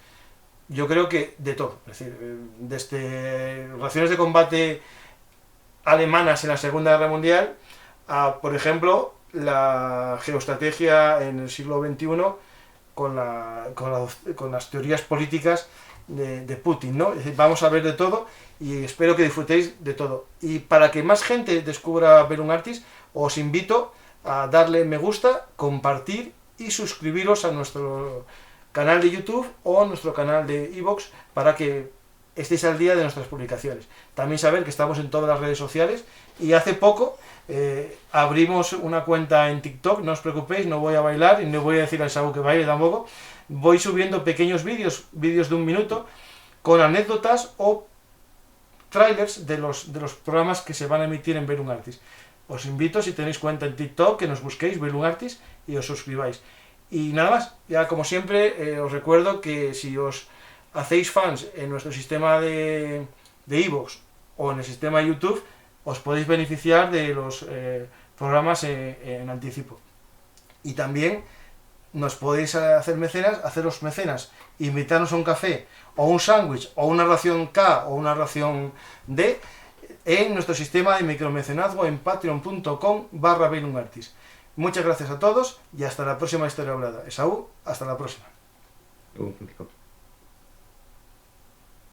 yo creo que de todo, es decir, desde raciones de combate alemanas en la Segunda Guerra Mundial a, por ejemplo, la geoestrategia en el siglo XXI con las teorías políticas de Putin, ¿no? Es decir, vamos a ver de todo y espero que disfrutéis de todo. Y para que más gente descubra Bellum Artis, os invito a darle me gusta, compartir y suscribiros a nuestro canal de YouTube o a nuestro canal de iVoox para que estéis al día de nuestras publicaciones. También saber que estamos en todas las redes sociales y hace poco abrimos una cuenta en TikTok, no os preocupéis, no voy a bailar y no voy a decir al Saúl que baile tampoco. Voy subiendo pequeños vídeos de 1 minuto con anécdotas o trailers de los programas que se van a emitir en Bellum Artis. Os invito, si tenéis cuenta en TikTok, que nos busquéis Bellum Artis y os suscribáis. Y nada más, ya como siempre os recuerdo que si os hacéis fans en nuestro sistema de iVoox o en el sistema de YouTube, os podéis beneficiar de los programas en anticipo. Y también nos podéis haceros mecenas, invitarnos a un café, o un sándwich, o una ración K, o una ración D, en nuestro sistema de micromecenazgo en patreon.com/Bellum Artis. Muchas gracias a todos y hasta la próxima historia hablada. Esaú, hasta la próxima.